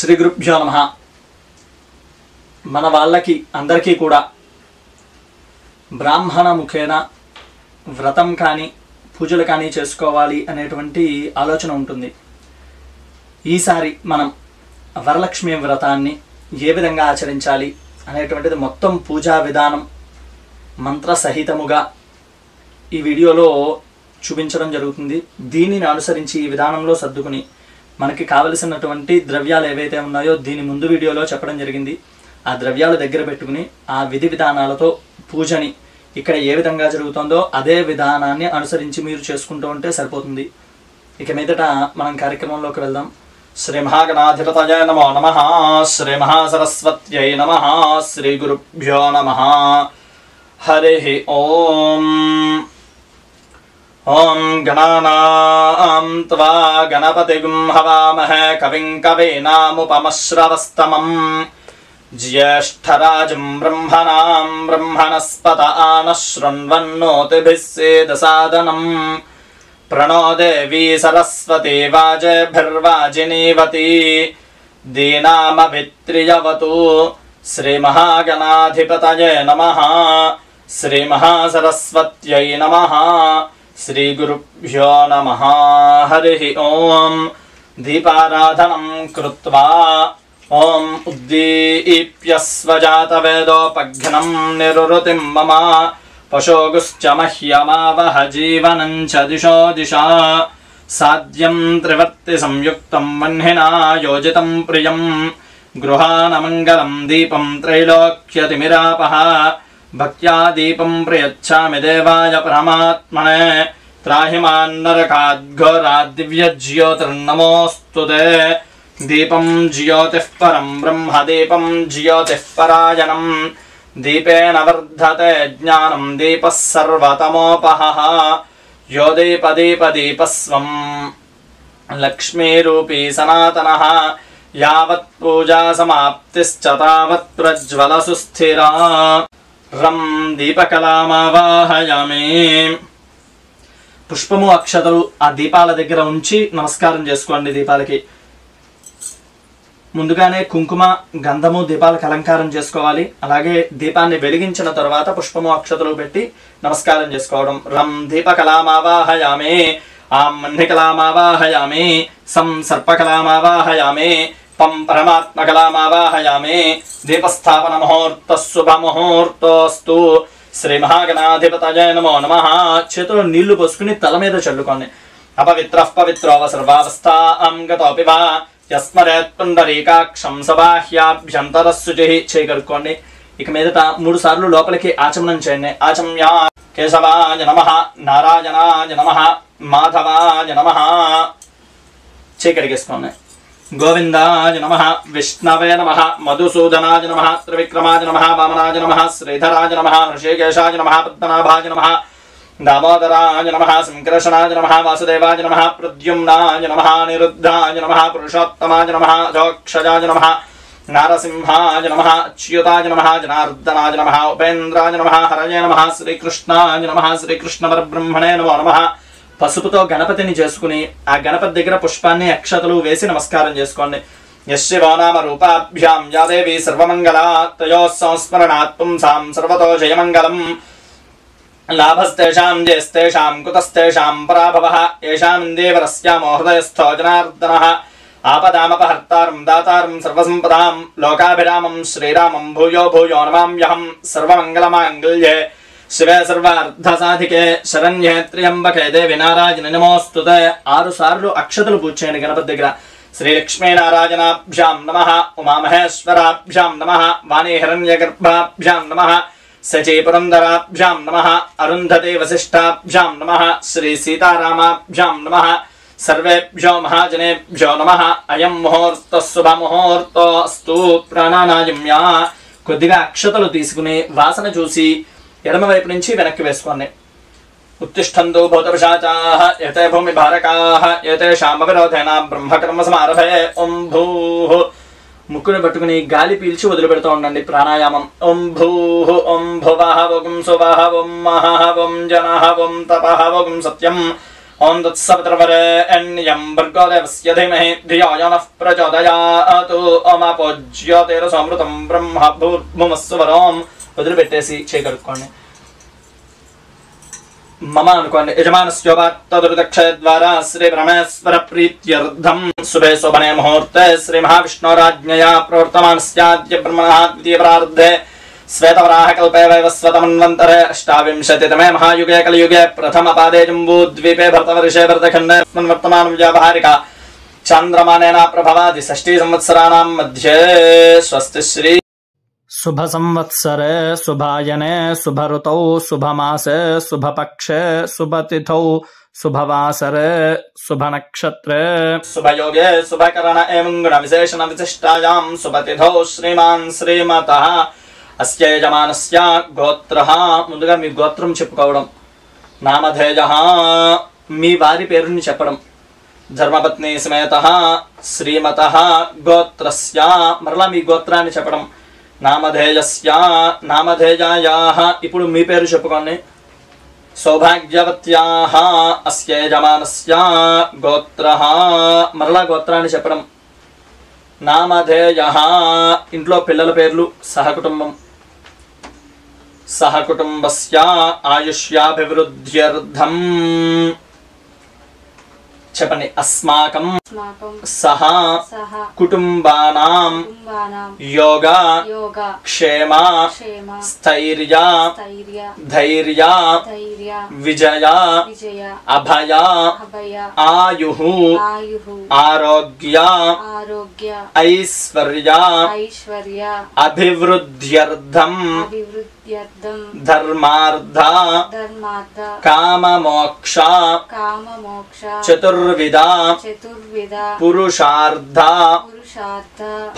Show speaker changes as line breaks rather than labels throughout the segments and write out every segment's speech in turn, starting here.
శ్రీ గురుభ్యో నమః. మన వాళ్ళకి అందరికీ కూడా బ్రాహ్మణ ముఖేన వ్రతం కానీ పూజలు కానీ చేసుకోవాలి అనేటువంటి ఆలోచన ఉంటుంది. ఈసారి మనం వరలక్ష్మి వ్రతాన్ని ఏ విధంగా ఆచరించాలి అనేటువంటిది మొత్తం పూజా విధానం మంత్ర సహితముగా ఈ వీడియోలో చూపించడం జరుగుతుంది. దీనిని అనుసరించి ఈ విధానంలో సర్దుకుని మనకి కావలసినటువంటి ద్రవ్యాలు ఏవైతే ఉన్నాయో దీని ముందు వీడియోలో చెప్పడం జరిగింది. ఆ ద్రవ్యాలు దగ్గర పెట్టుకుని ఆ విధి విధానాలతో పూజని ఇక్కడ ఏ విధంగా జరుగుతుందో అదే విధానాన్ని అనుసరించి మీరు చేసుకుంటూ ఉంటే సరిపోతుంది. ఇక మీదట మనం కార్యక్రమంలోకి వెళ్దాం. శ్రీ మహాగణాధిపతయ నమో నమః. శ్రీ మహాసరస్వత్యై నమః. శ్రీ గురుభ్యో నమః. హరి ఓం. ఓం గణానాం త్వా గణపతిగుం హవామహే కవిం కవీనాముపమశ్రవస్తమం జ్యేష్ఠరాజం బ్రహ్మణాం బ్రహ్మణస్పత ఆనః శృణ్వన్నోతిభిः సేదసాదనం ప్రణో దేవీ సరస్వతి వాజేభిర్వాజినీవతి దీనామభిత్రియవతు. శ్రీ మహాగణాధిపతయే నమః. శ్రీ మహాసరస్వత్యై నమః. శ్రీ గురుభ్యో నమః. హరి ఓం. దీపారాధనం కృత్వా ఓం ఉద్దీప్య స్వజాతవేదోపఘ్నం నిరుతిం మమ పశోగుశ్చ మహ్యమావహ జీవనం చ దిశో దిశా సాధ్యం త్రివర్తి సంయుక్తం వహ్నినా యోజితం ప్రియం గృహాణమంగళం దీపం త్రైలోక్యతిమిరాపః భక్త్యా దీపం ప్రయచ్ఛామి దేవాయ పరమాత్మనే త్రాహిమాన్నరకాద్ఘోరాద్ దివ్యజ్యోతిర్నమోస్తుతే. దీపం జ్యోతిః పరం బ్రహ్మ దీపం జ్యోతిః పరాయణం దీపేన వర్ధతే జ్ఞానం దీపః సర్వతమోపహః యో దీపదీపదీపస్వం లక్ష్మీరూపీ సనాతనః యావత్ పూజా సమాప్తిశ్చ తావత్ ప్రజ్వల సుస్థిరా. రం దీపకలామావాహయామి. పుష్పము అక్షతలు ఆ దీపాల దగ్గర ఉంచి నమస్కారం చేసుకోండి. దీపాలకి ముందుగానే కుంకుమ గంధము దీపాలకు అలంకారం చేసుకోవాలి. అలాగే దీపాన్ని వెలిగించిన తర్వాత పుష్పము అక్షతలు పెట్టి నమస్కారం చేసుకోవడం. రం దీపకలామావాహయామి. ఆం మన్నికలామావాహయామి. సం సర్పకలామావాహయామి. పం పరమాత్మకలామావాహయామి. దీపస్థాపన ముహూర్తః శుభముహూర్తోస్తు. శ్రీ మహాగణాధిపతయే నమో నమః. చేతిలో నీళ్లు పోసుకుని తల మీద చల్లుకోండి. అపవిత్రః పవిత్రోవ సర్వావస్థాం గతోపి వా యస్మరేత్ పుండరీకాక్షం సబాహ్యాభ్యంతరః శుచిః. చేయగలుక్కోండి. ఇక మీదట 3 సార్లు లోపలికి ఆచమనం చేయండి. ఆచమ్యా కేశవాయ నమః, నారాయణాయ నమః, మాధవాయ నమః. చేయగలిగేసుకోండి. గోవిందాయ నమః, విష్ణవే నమః, మధుసూదనాయ నమః, త్రివిక్రమాయ నమః, వామనాయ నమః, శ్రీధరాయ నమః, ఋషికేశాయ నమః, పద్మనాభాయ నమః, దామోదరాయ నమః, సంకర్షణాయ నమః, వాసుదేవాయ నమః, ప్రద్యుమ్నాయ నమః, నిరుద్ధాయ నమః, పురుషోత్తమాయ నమః, అజోక్షజాయ నమః, నారసింహాయ నమః, అచ్యుతాయ నమః, జనార్దనాయ నమః, ఉపేంద్రాయ నమః, హరయే నమః, శ్రీకృష్ణాయ నమః, శ్రీకృష్ణ పరబ్రహ్మణే నమో నమః. పసుపుతో గణపతిని చేసుకుని ఆ గణపతి దగ్గర పుష్పాన్ని అక్షతలు వేసి నమస్కారం చేసుకోండి. యశివో నామ రూపాభ్యాం యా దేవీ సర్వమంగళా తయోః సంస్మరణాత్ పుంసాం సర్వతో జయమంగళం. లాభస్తేషాం జయస్తేషాం కుతస్తేషాం పరాభవః ఏషాం ఇందేవరస్యామో హృదయస్థో జనార్దనః. ఆపదామపహర్తారం దాతారం సర్వసంపదాం లోకాభిరామం శ్రీరామం భూయో భూయో నమామ్యహం. సర్వమంగళమాంగళ్యే శివే సర్వార్థసాధికే శరణ్యే త్ర్యంబకే దేవి నారాయణి నమోస్తుతే. 6 సార్లు అక్షతలు పూజ చేయండి గణపతి దగ్గర. శ్రీ లక్ష్మీనారాయణాభ్యాం నమః, ఉమామహేశ్వరాభ్యాం నమః, వాణీ హిరణ్యగర్భాభ్యాం నమః, సచీ పురందరాభ్యాం నమః, అరుంధతే వశిష్టాభ్యాం నమః, శ్రీ సీతారామాభ్యాం నమః. సర్వేభ్యో మహాజనేభ్యో నమః. అయం ముహూర్తః శుభముహూర్తోస్తు. ప్రాణానాయమ్యా. కొద్దిగా అక్షతలు తీసుకుని వాసన చూసి ఎడమ వైపు నుంచి వెనక్కి వేసుకోండి. ఉత్తిష్టంతు భూతపిశాచాః ఏతే భూమి భారకాః ఏతేషామవిరోధేన బ్రహ్మకర్మ సమారభే. ఓం భూః. ముక్కును పట్టుకుని గాలి పీల్చి వదిలిపెడుతూ ఉండండి. ప్రాణాయామం. ఓం భూః ఓం భువః ఓం సువః ఓం మహః ఓం జనః ఓం తపః ఓం సత్యం ఓం తత్సవితుర్వరేణ్యం భర్గో దేవస్య ధీమహి ధియో యో నః ప్రచోదయాత్. ఓమాపోజ్యోతిరసమృతం బ్రహ్మ భూర్భువస్సువరం. వదిలిపెట్టేసి చేయగలుక్కోండి. మమ అనుకోండి. యజమానస్యోపాత్తదుర్దక్షయ ద్వారా శ్రీ బ్రహ్మేశ్వర ప్రీత్యర్థం శుభే శోభనే ముహూర్తే శ్రీ మహావిష్ణోరాజ్ఞయా ప్రవర్తమానస్యాద్య బ్రహ్మణః ద్వితీయ ప్రారబ్ధే శ్వేతవరాహ కల్పే వైవస్వతమన్వంతరే అష్టావింశతితమే మహాయుగే కలియుగే ప్రథమ పాదే జంబూద్వీపే భరతవర్షే భరతఖండే వర్తమానం వ్యావహారిక చాంద్రమానేన ప్రభవాది షష్ఠీ సంవత్సరాణాం మధ్యే. స్వస్తి శ్రీ. శుభ సంవత్సరే శుభాయనే శుభ ఋతౌ శుభమాసే శుభపక్షే శుభతిథౌ శుభవాసరే శుభనక్షత్రే శుభయోగే శుభకరణ ఏవం గుణ విశేషణ విశిష్టాయాం శుభతిథౌ శ్రీమాన్ శ్రీమతః అస్య యజమానస్య గోత్రః. ముందుగా మీ గోత్రం చెప్పుకోవడం. నామధేయః మీ వారి పేరుని చెప్పడం. ధర్మపత్ని సమేతః శ్రీమతః గోత్రస్య మరలా మీ గోత్రాన్ని చెప్పడం. నామధేయస్య నామధేయాయాః ఇప్పుడు మీ పేరు చెప్పుకోండి. సౌభాగ్యవత్యాః అస్య యజమానస్య గోత్రః మరలా గోత్రాన్ని చెప్పడం. నామధేయః ఇంట్లో పిల్లల పేర్లు సహకుటుంబం. సహకుటుంబస్య ఆయుష్యాభివృద్ధ్యర్థం చెప్పండి. అస్మాకం సహ కుటుంబానాం యోగ క్షేమ స్థైర్య ధైర్య విజయ అభయ ఆయుః ఆరోగ్య ఐశ్వర్య అభివృద్ధ్యర్థం ధర్మార్థ కామమోక్ష చతుర్విధ పురుషార్థ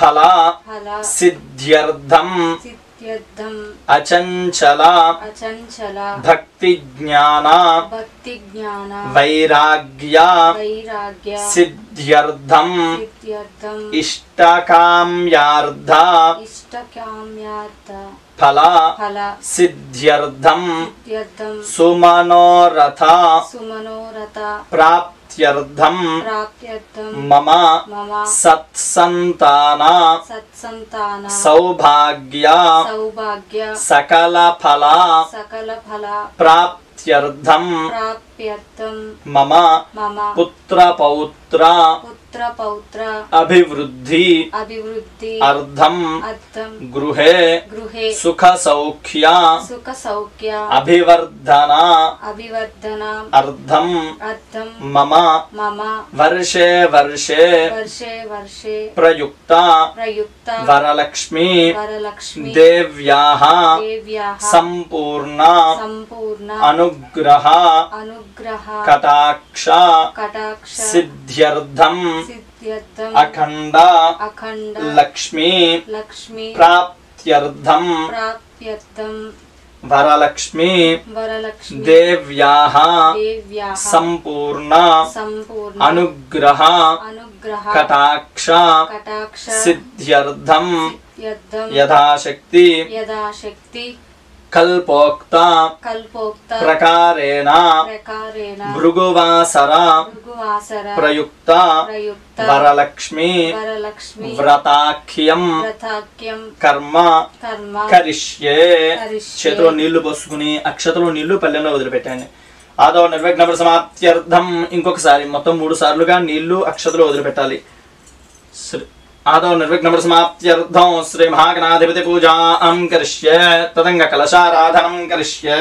ఫల సిద్ధ్యర్థం అచంచల భక్తి జ్ఞాన వైరాగ్య సిద్ధ్యర్థం ఇష్టకామ్యార్థ ఫల సిద్ధ్యర్థం సుమనోరథ ప్రాప్త్యర్థం మమ సత్సంతాన సౌభాగ్య సకల ఫల ప్రాప్త్యర్థం మమ పుత్రపౌత్ర అభివృద్ధి అర్థం గృహే సుఖ సౌఖ్య అభివర్ధన అర్థం మమ వర్షే వర్షే ప్రయుక్త వరలక్ష్మి దేవ్యాః సంపూర్ణ అనుగ్రహ కటాక్ష సిద్ధ్యర్థం అఖండ లక్ష్మీ ప్రాప్త్యర్థం వరలక్ష్మి దేవ్యాః సంపూర్ణ అనుగ్రహ కటాక్ష సిద్ధ్యర్థం యథాశక్తి కల్పోక్త ప్రకారేణ భృగువాసర ప్రయుక్త వరలక్ష్మి వ్రతాఖ్యం కర్మ కరిష్యే. చేతిలో నీళ్లు పోసుకుని అక్షతలో నీళ్లు పల్లెంలో వదిలిపెట్టండి. ఆదో నిర్విఘ్న సమాప్త్యర్థం ఇంకొకసారి మొత్తం 3 సార్లుగా నీళ్లు అక్షతలో వదిలిపెట్టాలి. ఆదో నిర్విఘ్న సమాప్త్యర్థం శ్రీ మహాగణాధిపతి పూజాం కరిష్యే తదంగ కలశారాధనం కరిష్యే.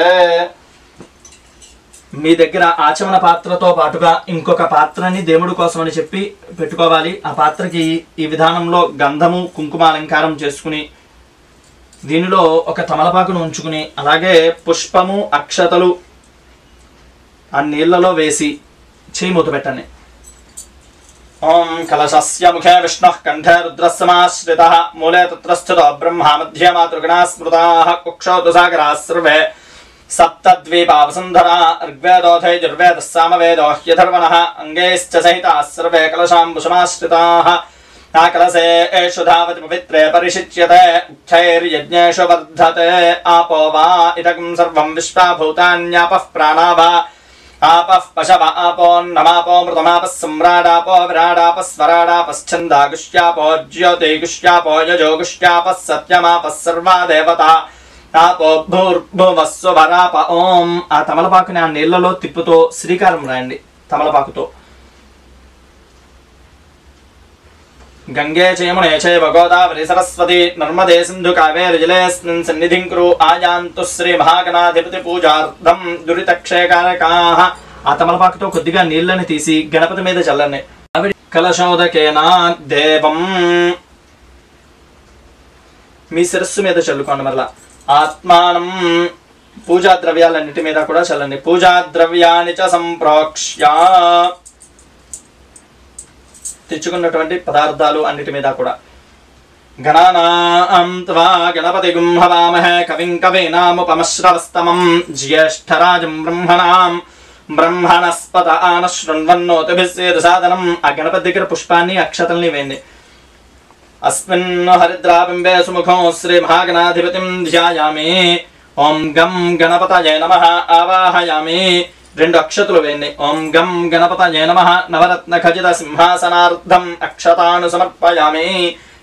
మీ దగ్గర ఆచమన పాత్రతో పాటుగా ఇంకొక పాత్రని దేవుడి కోసం అని చెప్పి పెట్టుకోవాలి. ఆ పాత్రకి ఈ విధానంలో గంధము కుంకుమ అలంకారం చేసుకుని దీనిలో ఒక తమలపాకును ఉంచుకుని అలాగే పుష్పము అక్షతలు ఆ నీళ్లలో వేసి చేయి మూత పెట్టండి. ఓం కలశస్య ముఖే విష్ణుః కంఠే రుద్రः సమాశ్రితः మూలే తత్ర స్థితో బ్రహ్మా మధ్యే మాతృగణాः స్మృతాः కుక్షౌ తుసాగరాः సర్వే సప్తద్వీపా వసుంధరా ఋగ్వేదోऽథైర్వేదः సామవేదో హ్యథర్వణः అంగైశ్చ సహితాः సర్వే కలశాంబుసమాశ్రితాः. ఆ కలశే ఏషు ధావతి పవిత్రే పరిషిచ్యతే ఉచ్చైర్యజ్ఞేషు వర్ధతే ఆపో వా ఇదకం సర్వం విశ్వా భూతాన్యాపః ప్రాణా వా आपः पशव आपोन्नमापो मृतमापः सम्राडापो विराडापः स्वराडापश्छन्दागुष्यापो ज्योतिगुष्यापो यजोगुष्यापः सत्यमापः सर्वा देवता ఆపో భూర్భువస్సువరాప ఓం. ఆ తమలపాకుని ఆ నీళ్లలో తిప్పుతో శ్రీకారం రాయండి తమలపాకుతో. గంగే చయమునే చైవ గోదావరి సరస్వతి నర్మదే సింధు కావేరి జలేస్మిన్ సన్నిధిం కురు ఆయాంతు శ్రీ మహాగణాధిపతి పూజార్థం దురితక్షయకారకాః. ఆ తమలపాకుతో కొద్దిగా నీళ్ళని తీసి గణపతి మీద చల్లండి. అవి కలశోదకేనా దేవం మీ శిరస్సు మీద చల్లుకోండి. మరలా ఆత్మానం పూజా ద్రవ్యాలన్నిటి మీద కూడా చల్లండి. పూజా ద్రవ్యాన్ని చ సంప్రోక్ష్య తెచ్చుకున్నటువంటి పదార్థాలు అన్నిటి మీద కూడా. గణానాం త్వా గణపతిగుం హవామహే కవిం కవీనాముపమశ్రవస్తమం జ్యేష్ఠరాజం బ్రహ్మణాం బ్రహ్మణస్పత ఆన శృణ్వన్నోతిభిస్సేదసాదనం. ఆ గణపతి దగ్గర పుష్పాన్ని అక్షతల్ని వేయండి. अस्मिन् हरिद्राबिम्बे सुमुखो श्री महागणाधिपतिं ध्यायामि. ओं गं गणपतये नमः आवाहयामि. రెండు అక్షతలు వేయండి. ఓం గం గణపతయే నమః నవరత్న ఖచిత సింహాసనార్థం అక్షతాను సమర్పయామి.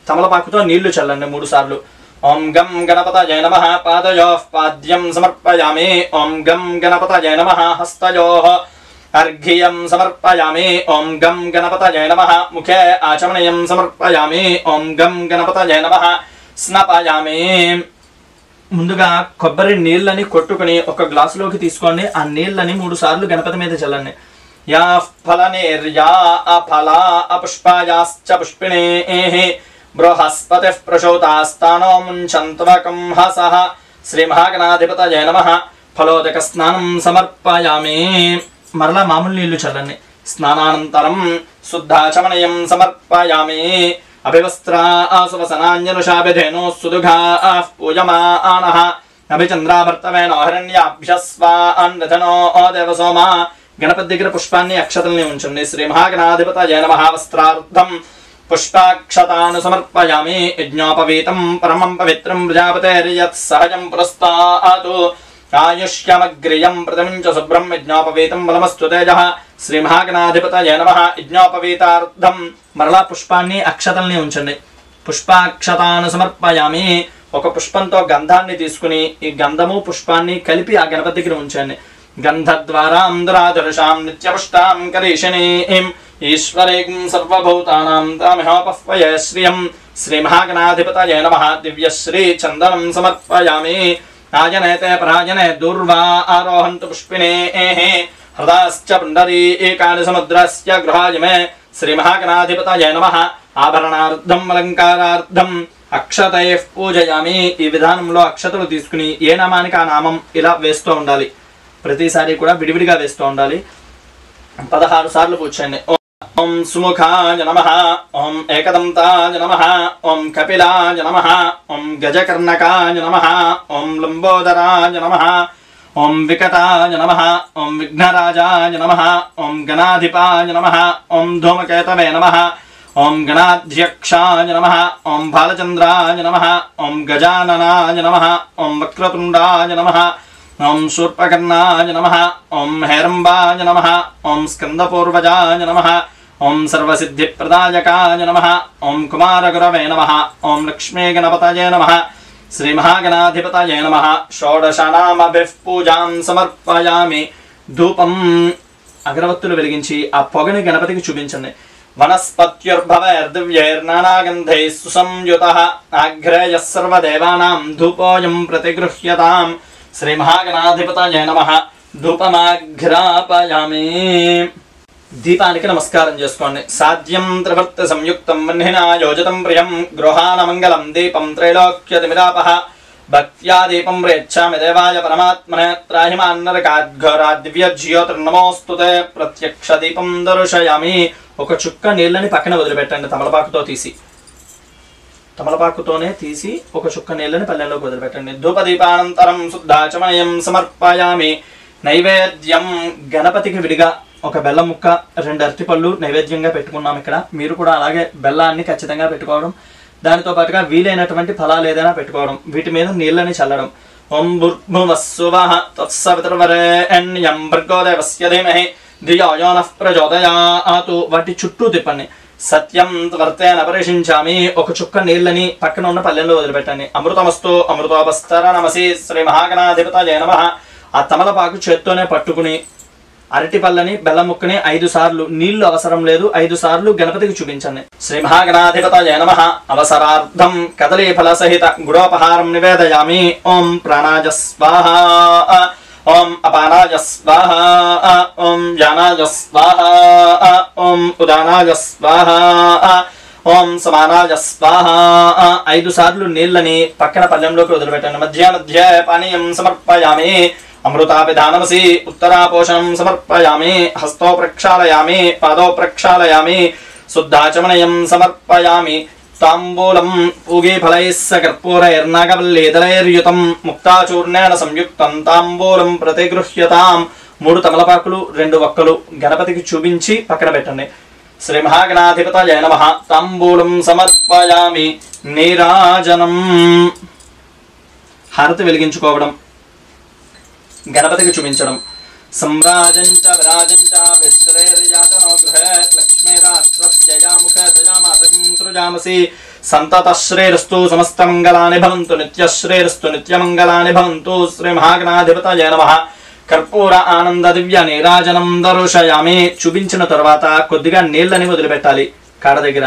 తమలపాకుతో నీళ్లు చల్లండి 3 సార్లు. ఓం గం గణపతయే నమః పాదయోః పాద్యం సమర్పయామి. ఓం గం గణపతయే నమః హస్తయోః अर्घ्यं समर्पयामि. ओं गं गणपतये नमः मुखे आचमनीयं समर्पयामि. ओं गं गणपतये नमः स्नापयामि. ముందుగా కొబ్బరి నీళ్ళని కొట్టుకుని ఒక గ్లాసులోకి తీసుకోండి. ఆ నీళ్ళని 3 సార్లు గణపతి మీద చల్లండి. యా ఫలనేర్యా అఫలా అపుష్పాయాశ్చ పుష్పిణేః బృహస్పతిః ప్రసూతాస్తానో ముంచంత్వకం హసః. శ్రీ మహాగణాధిపతయే నమః. ఫలోదక స్నానం సమర్పయామి. మరలా మామూలు నీళ్లు చల్లండి. స్నానానంతరం శుద్ధాచమనయం సమర్పయామి. అభివస్త్రా ఆసువసనాన్యనుషాభిధేనో సుదుఘా పూయమానః అభిచంద్రాభర్తవేనో హిరణ్యాభ్యస్వాన్నిధనో దేవసోమ. గణపతి దగ్గర పుష్పాన్ని అక్షతల్ని ఉంచండి. శ్రీ మహాగణాధిపతయే నమః. వస్త్రార్థం పుష్పాక్షతాను సమర్పయామి. యజ్ఞోపవీతం పరమం పవిత్రం ప్రజాపతేర్యత్ సహజం పురస్తాతు ఆయుష్యమగ్రియం ప్రథమించ శుభ్రం యజ్ఞోపవీతం బలమస్తు తేజః. శ్రీ మహాగణాధిపతయే నమః. యజ్ఞోపవీతార్థం మరలా పుష్పాన్ని అక్షతల్ని ఉంచండి. పుష్పాక్షతాను సమర్పయామి. ఒక పుష్పంతో గంధాన్ని తీసుకుని ఈ గంధము పుష్పాన్ని కలిపి ఆ గణపతి దగ్గర ఉంచండి. గంధద్వారాం దురాధరుషాం నిత్యపుష్టాం కరీషిణీం ఈశ్వరీం సర్వభూతానాం తామిహోపహ్వయే శ్రియం. శ్రీ మహాగణాధిపతయే నమః. దివ్యశ్రీ చందనం సమర్పయామి. ఆజనేతే పరాజనే దూర్వా ఆరోహంతు పుష్పిణేః హృదాశ్చ పుండరీకాని సముద్రస్య గృహాయమే. శ్రీ మహాగణాధిపతయే నమః. ఆభరణార్థం అలంకారార్థం అక్షతైః పూజయామి. ఈ విధానంలో అక్షతలు తీసుకుని ఏ నామానికి ఆ నామం ఇలా వేస్తూ ఉండాలి. ప్రతిసారి కూడా విడివిడిగా వేస్తూ ఉండాలి. 16 సార్లు పూజండి. ఓం సుముఖాయ నమః. ఓం ఏకదంతాయ నమః. ఓం కపిలాయ నమః. ఓం గజకర్ణకాయ నమః. ఓం లంబోదరాయ నమః. ఓం వికటాయ నమః. ఓం విఘ్నరాజాయ నమః. ఓం గణాధిపాయ నమః. ఓం ధూమకేతవే నమః. ఓం గణాధ్యక్షాయ నమః. ఓం బాలచంద్రాయ నమః. ఓం గజాననాయ నమః. ఓం వక్రతుండాయ నమః. ఓం శూర్పకర్ణాయ నమః. ఓం హేరంబాయ నమః. ఓం స్కందపూర్వజాయ నమః. ఓం సర్వసిద్ధిప్రదాయకాయ నమః. ఓం కుమారగురవే నమః. ఓం లక్ష్మీ గణపతయే నమః. శ్రీ మహాగణాధిపతయే నమః. షోడశనామభిః పూజాం సమర్పయామి. ధూపం అగరవత్తులు వెలిగించి ఆ పొగని గణపతికి చూపించండి. వనస్పత్యుర్భవైర్దివ్యైర్నానాగంధైః సుసంయుతః ఆఘ్రేయః సర్వదేవానాం ధూపోయం ప్రతిగృహ్యతాం. శ్రీ మహాగణాధిపతయే నమః. ధూపమాఘ్రాపయామి. దీపానికి నమస్కారం చేసుకోండి. సాధ్యం త్రివర్త సంయుక్తం వహ్నినా యోజితం ప్రియం గృహాణ మంగళం దీపం త్రైలోక్యతిమిరాపః. భక్త్యా దీపం ప్రేచ్ఛామి దేవాయ పరమాత్మనే త్రాహిమాన్నరకాద్ఘోరాద్ దివ్యజ్యోతిర్నమోస్తుతే. ప్రత్యక్ష దీపం దర్శయామి. ఒక చుక్క నీళ్ళని పక్కన వదిలిపెట్టండి. తమలపాకుతో తీసి తమలపాకుతోనే తీసి ఒక చుక్క నీళ్ళని పల్లెల్లోకి వదిలిపెట్టండి. ధూపదీపానంతరం శుద్ధాచమనయం సమర్పయామి. నైవేద్యం గణపతికి విడిగా ఒక బెల్లం ముక్క 2 అరటిపళ్ళు నైవేద్యంగా పెట్టుకున్నాం. ఇక్కడ మీరు కూడా అలాగే బెల్లాన్ని ఖచ్చితంగా పెట్టుకోవడం, దానితో పాటుగా వీలైనటువంటి ఫలాలు ఏదైనా పెట్టుకోవడం, వీటి మీద నీళ్ళని చల్లడం. ఓం భూర్భువస్సువః తత్సవితుర్వరేణ్యం భర్గో దేవస్య ధీమహి ధియో యో నః ప్రచోదయాత్. వాటి చుట్టూ తిప్పండి. సత్యం వర్తేన పరిశించామి. ఒక చుక్క నీళ్ళని పక్కన ఉన్న పల్లెంలో వదిలిపెట్టండి. అమృతమస్తు అమృతోపస్తర నమసి శ్రీ మహాగణాధిపతయే నమః. ఆ తమలపాకు చేత్తోనే పట్టుకుని అరటి పళ్ళని బెల్లం ముక్కని 5 సార్లు, నీళ్లు అవసరం లేదు, 5 సార్లు గణపతికి చూపించండి. శ్రీ మహాగణాధిపతయే నమః. అవసరార్థం కదలీ ఫల సహిత గుడోపహారం నివేదయామి. ఓం ప్రాణాయ స్వాహ, ఓం అపానాయ స్వాహ, ఓం యానాయ స్వాహ, ఓం ఉదానాయ స్వాహ, ఓం సమానాయ స్వాహ. 5 సార్లు నీళ్ళని పక్కన పల్లెంలోకి వదిలిపెట్టండి. మధ్య మధ్య పానీయం సమర్పయామి. అమృతాపిధానమసి ఉత్తరాపోషణం సమర్పయామి. హస్తో ప్రక్షాళయామి, పాదో ప్రక్షాళయామి, శుద్ధాచమనయం సమర్పయామి. తాంబూలం పూగీఫలైః కర్పూరైర్నాగవల్లీదలైర్యుతం ముక్తాచూర్ణేన సంయుక్తం తాంబూలం ప్రతిగృహ్యతాం. 3 తమలపాకులు 2 వక్కలు గణపతికి చూపించి పక్కన పెట్టండి. శ్రీ మహాగణాధిపతయే నమః. తాంబూలం సమర్పయామి. నీరాజనం, హారతి వెలిగించుకోవడం, గణపతికి చూపించడం. సంరాజంచ విరాజంచ విశ్రేర్యాతనో గృహే లక్ష్మీరాష్ట్రస్య యాముఖే తయామాసం సృజామసి. సంతతశ్రేరస్తు సమస్తమంగళాని భవంతు నిత్యశ్రేరస్తు నిత్యమంగళాని భవంతు. శ్రీ మహాగణాధిపతయే నమః. కర్పూర ఆనంద దివ్య నీరాజనం దర్శయామి. చూపించిన తర్వాత కొద్దిగా నీళ్ళని వదిలిపెట్టాలి కాడ దగ్గర.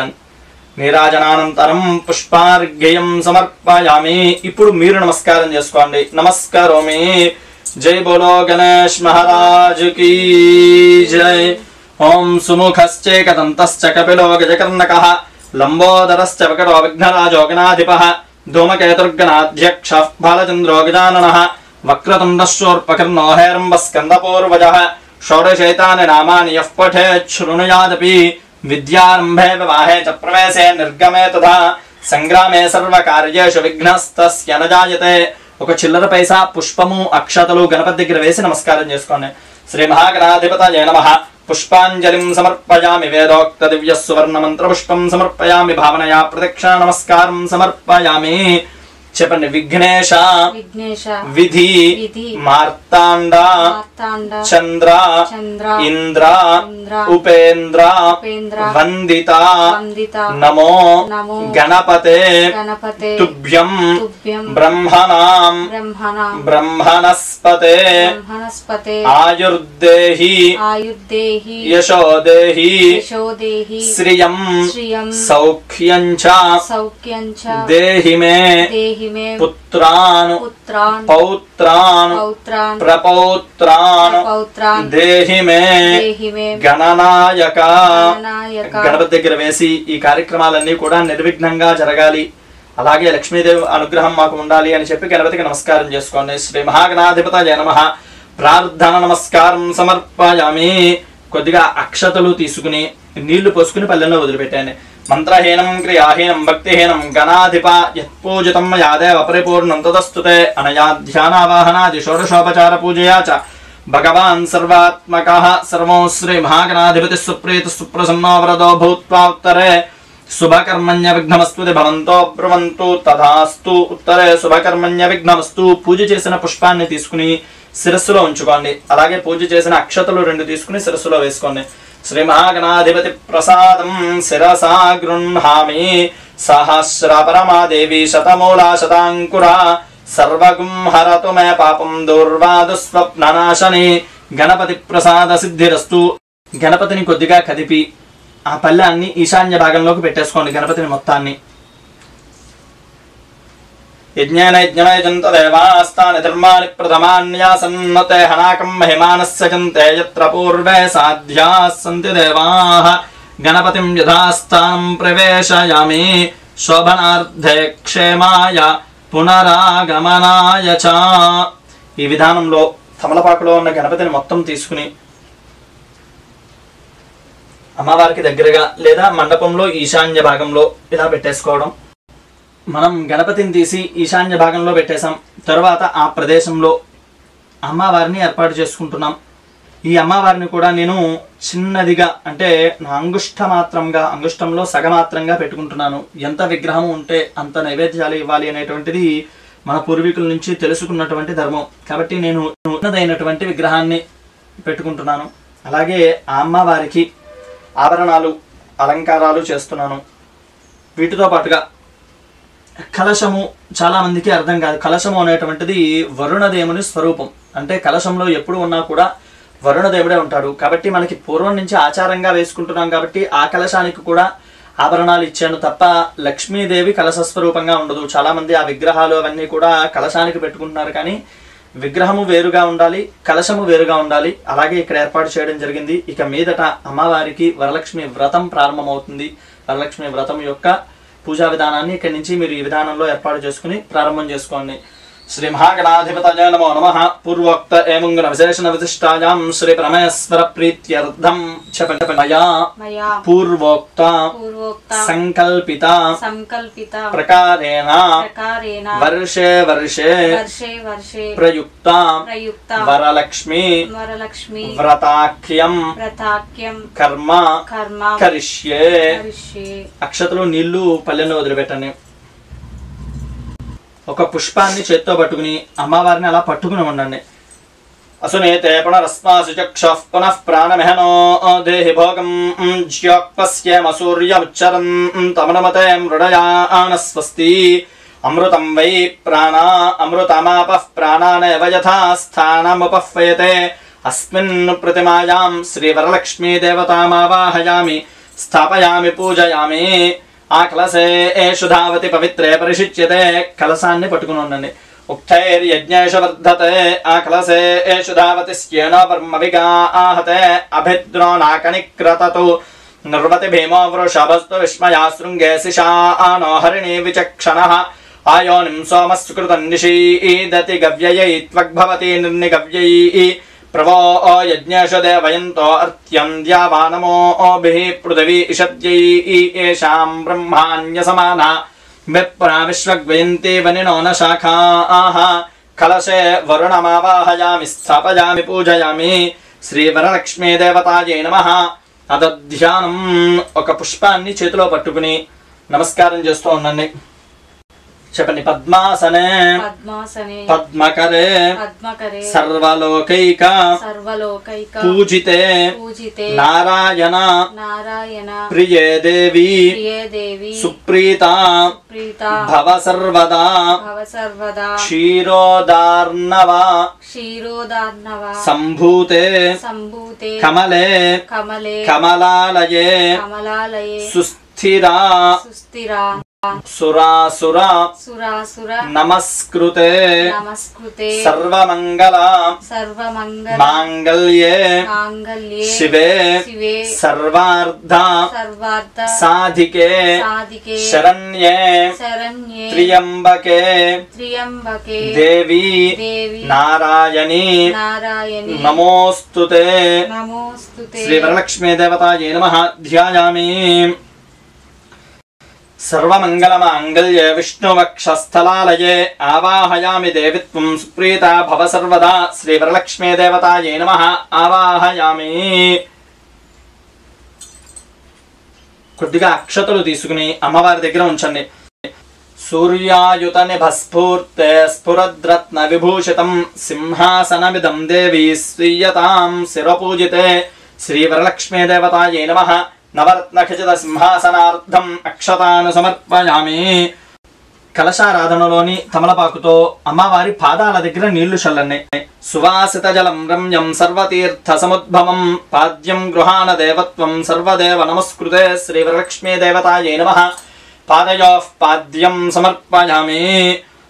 నీరాజనానంతరం పుష్పార్ఘ్యం సమర్పయామి. ఇప్పుడు మీరు నమస్కారం చేసుకోండి. నమస్కారోమి. జై బోలో గణేష్ మహారాజ్ కీ జై. ఓం సుముఖశ్చేకదంతశ్చ కపిలో గజకర్ణకః లంబోదరశ్చ వికటో విఘ్నరాజో గణాధిపః ధూమకేతుర్గణాధ్యక్షః బాలచంద్రో గజాననః వక్రతుండశూర్పకర్ణో హేరంబస్కందపూర్వజः షోడశైతాని నామాని యః పఠేత్ శృణుయాదపి విద్యారంభే వివాహే చ ప్రవేశే నిర్గమే తథా సంగ్రామే సర్వకార్యేషు విఘ్నస్తస్య న జాయతే. ఒక చిల్లర పైసా, పుష్పము, అక్షతలు గణపతి దగ్గర వేసి నమస్కారం చేసుకోండి. శ్రీ మహాగణాధిపతయే నమః. పుష్పాంజలిం సమర్పయామి. వేదోక్త దివ్య సువర్ణ మంత్ర పుష్పం సమర్పయామి. భావనయా ప్రదక్షిణ నమస్కారం సమర్పయామి. చెప్పండి. విఘ్నేశ, విధి, మార్తాండ, చంద్ర, ఇంద్ర, ఉపేంద్ర, వందిత, నమో గణపతే తుభ్యం బ్రహ్మణాం బ్రహ్మణస్పతే ఆయుర్దేహి యశోదేహి శ్రియం సౌఖ్యం చ దేహి మే పుత్రాన్ పౌత్రాన్ ప్రపౌత్రాన్ దేహి మే గణనాయక. గణపతి దగ్గర వేసి ఈ కార్యక్రమాలన్నీ కూడా నిర్విఘ్నంగా జరగాలి, అలాగే లక్ష్మీదేవి అనుగ్రహం మాకు ఉండాలి అని చెప్పి గణపతికి నమస్కారం చేసుకోండి. శ్రీ మహాగణాధిపతయే నమః. ప్రార్థన నమస్కారం సమర్పయామి. కొద్దిగా అక్షతలు తీసుకుని నీళ్లు పోసుకుని పల్లెంలో వదిలిపెట్టాను. మంత్రహీనం క్రియాహీనం భక్తిహీనం గణాధిప యత్పూజితం మయాదేవ పరిపూర్ణం తదస్తుతే. అనయా ధ్యానావాహనాది షోడశోపచార పూజయా చ భగవాన్ సర్వాత్మకః సర్వం శ్రీ మహాగణాధిపతి సుప్రీత సుప్రసన్నో వరదో భూత్వా ఉత్తరే శుభకర్మణ్య విఘ్నమస్తు భవంతో బ్రువంతు తథాస్తు. ఉత్తరే శుభకర్మణ్య విఘ్నమస్తు. పూజ చేసిన పుష్పాన్ని తీసుకుని శిరస్సులో ఉంచుకోండి. అలాగే పూజ చేసిన అక్షతలు 2 తీసుకుని శిరస్సులో వేసుకోండి. శ్రీ మహాగణాధిపతి ప్రసాదం శిరసా గృహామి. సహస్రపరమాదేవి శతమూలా శతాంకురా సర్వగుం హరతు మే పాపం దుర్వాదుస్వప్ననాశని. గణపతి ప్రసాద సిద్ధిరస్తు. గణపతిని కొద్దిగా కదిపి ఆ పళ్ళాన్ని ఈశాన్య భాగంలోకి పెట్టేసుకోండి. గణపతిని మొత్తాన్ని. యజ్ఞేన యజ్ఞమయజంత దేవాస్తాని ధర్మాని ప్రథమాన్యాసన్నతే హనాకం మహిమానస్య చంతే యత్ర పూర్వే సాధ్యాః సంతి దేవాః. గణపతిం యథాస్థానం ప్రవేశయామి. శోభనార్థే క్షేమాయ పునరాగమనాయ చ. ఈ విధానంలో తమలపాకులో ఉన్న గణపతిని మొత్తం తీసుకుని అమ్మవారికి దగ్గరగా లేదా మండపంలో ఈశాన్య భాగంలో ఇలా పెట్టేసుకోవడం. మనం గణపతిని తీసి ఈశాన్య భాగంలో పెట్టేశాం. తర్వాత ఆ ప్రదేశంలో అమ్మవారిని ఏర్పాటు చేసుకుంటున్నాం. ఈ అమ్మవారిని కూడా నేను చిన్నదిగా అంటే నా అంగుష్టంలో సగమాత్రంగా పెట్టుకుంటున్నాను. ఎంత విగ్రహం ఉంటే అంత నైవేద్యాలు ఇవ్వాలి అనేటువంటిది మన పూర్వీకుల నుంచి తెలుసుకున్నటువంటి ధర్మం. కాబట్టి నేను ఉన్నదైనటువంటి విగ్రహాన్ని పెట్టుకుంటున్నాను. అలాగే ఆ అమ్మవారికి ఆభరణాలు అలంకారాలు చేస్తున్నాను. వీటితో పాటుగా కలశము చాలామందికి అర్థం కాదు. కలశము అనేటువంటిది వరుణదేవుని స్వరూపం. అంటే కలశంలో ఎప్పుడు ఉన్నా కూడా వరుణదేవుడే ఉంటాడు. కాబట్టి మనకి పూర్వం నుంచి ఆచారంగా వేసుకుంటున్నాం కాబట్టి ఆ కలశానికి కూడా ఆభరణాలు ఇచ్చాను తప్ప లక్ష్మీదేవి కలశ స్వరూపంగా ఉండదు. చాలామంది ఆ విగ్రహాలు అవన్నీ కూడా కలశానికి పెట్టుకుంటున్నారు. కానీ విగ్రహము వేరుగా ఉండాలి, కలశము వేరుగా ఉండాలి. అలాగే ఇక్కడ ఏర్పాటు చేయడం జరిగింది. ఇక మీదట అమ్మవారికి వరలక్ష్మి వ్రతం ప్రారంభమవుతుంది. వరలక్ష్మి వ్రతం యొక్క పూజా విధానాన్ని ఇక్కడి నుంచి మీరు ఈ విధానంలో ఏర్పాటు చేసుకుని ప్రారంభం చేసుకోండి. శ్రీ మహాగణాధిపతయ నమో నమః. పూర్వోక్త ఏమంగుణ విశేషణ విశిష్టాయాం శ్రీ పరమేశ్వర ప్రీత్యర్థం మయా పూర్వోక్త సంకల్పిత ప్రకారేణ వర్షే వర్షే ప్రయుక్త వరలక్ష్మి వ్రతాఖ్యం కర్మ కరిష్యే. అక్షతలు నీళ్లు పల్లెల్లో వదిలిపెట్టండి. ఒక పుష్పాన్ని చేత్తో పట్టుకుని అమ్మవారిని అలా పట్టుకుని ఉండండి. అసునేతే పునరస్మాసు చక్షుః పునః ప్రాణమహనో దేహి భోగం జ్యోక్పస్యేమ సూర్యముచ్చరం తమనమతే మృడయాన స్వస్తి. అమృతం వై ప్రాణా అమృతమాపః ప్రాణానేవ యథా స్థానముపహ్వయతే. అస్మిన్ ప్రతిమాయాం శ్రీవరలక్ష్మీ దేవతామావాహయామి స్థాపయామి పూజయామి. ఆ కలసే శుధావతి పవిత్రే పరిశుచ్యతే. కలసాన్ని పట్టుకుని ఉండండి. ఉక్తైర్యజ్ఞేష వర్ధతే. ఆ కలసే శుధావతి స్యేనో బ్రహ్మవిగా ఆహతే. అభిద్రోణాకనిక్రతతు నిర్వతి భీమో వృషభస్తు విస్మయా శృంగే శిషానో హరిణీ విచక్షణః. ఆయోనిం సోమస్కృతం నిషీదతి గవ్యయై త్వగ్భవతి నిర్నిగవ్యై. ప్రవో యజ్ఞేషు దేవయంతో అర్త్యం ద్యావానమోభిః పృథివీ ఇషద్యై ఏషాం బ్రహ్మాణ్య సమానా విప్రా విశ్వగ్వయంతి వనినో న శాఖాః. కలశే వరుణమావాహయామి స్థాపయామి పూజయామి. శ్రీ వరలక్ష్మీ దేవతాయై నమః. అదధ్యానం. ఒక పుష్పాన్ని చేతిలో పట్టుకుని నమస్కారం చేస్తూ ఉండండి. చెప్పండి. పద్మాసనే పద్మకరే సర్వలోకైక పూజితే నారాయణ ప్రియే దేవి సుప్రీత భవ సర్వదా క్షీరోదార్ణవ సంభూతే కమలే కమలాలయే సుస్థిరా సురాసుర నమస్కృతే సర్వమంగళ మాంగళ్యే శివే సర్వార్థ సాధికే శరణ్యే త్ర్యంబకే దేవి నారాయణి నమోస్తుతే. శ్రీ వరలక్ష్మీ దేవతాయై నమః. ధ్యాయామి. సర్వమంగళమాంగళ్యే విష్ణువక్షస్థలాలయే ఆవాహయామి దేవిత్వం సుప్రీత భవ సర్వదా. శ్రీ వరలక్ష్మీ దేవతాయై నమః. ఆవాహయామి. కొద్దిగా అక్షతలు తీసుకుని అమ్మవారి దగ్గర ఉంచండి. సూర్యాయుత నిభస్ఫూర్తే స్ఫురద్రత్న విభూషితం సింహాసనమిదం దేవి స్వీయతాం శిరపూజితే. శ్రీ వరలక్ష్మీ దేవతాయై నమః. నవరత్న ఖచిత సింహాసనార్థం అక్షతాను సమర్పయామి. కలశారాధనలోని తమలపాకుతో అమ్మవారి పాదాల దగ్గర నీళ్లు చల్లండి. సువాసిత జలం రమ్యం సర్వతీర్థ సముద్భవం పాద్యం గృహాణ దేవత్వం సర్వదేవ నమస్కృతే. శ్రీ వరలక్ష్మీ దేవతాయై నమః. పాదయోః పాద్యం సమర్పయామి.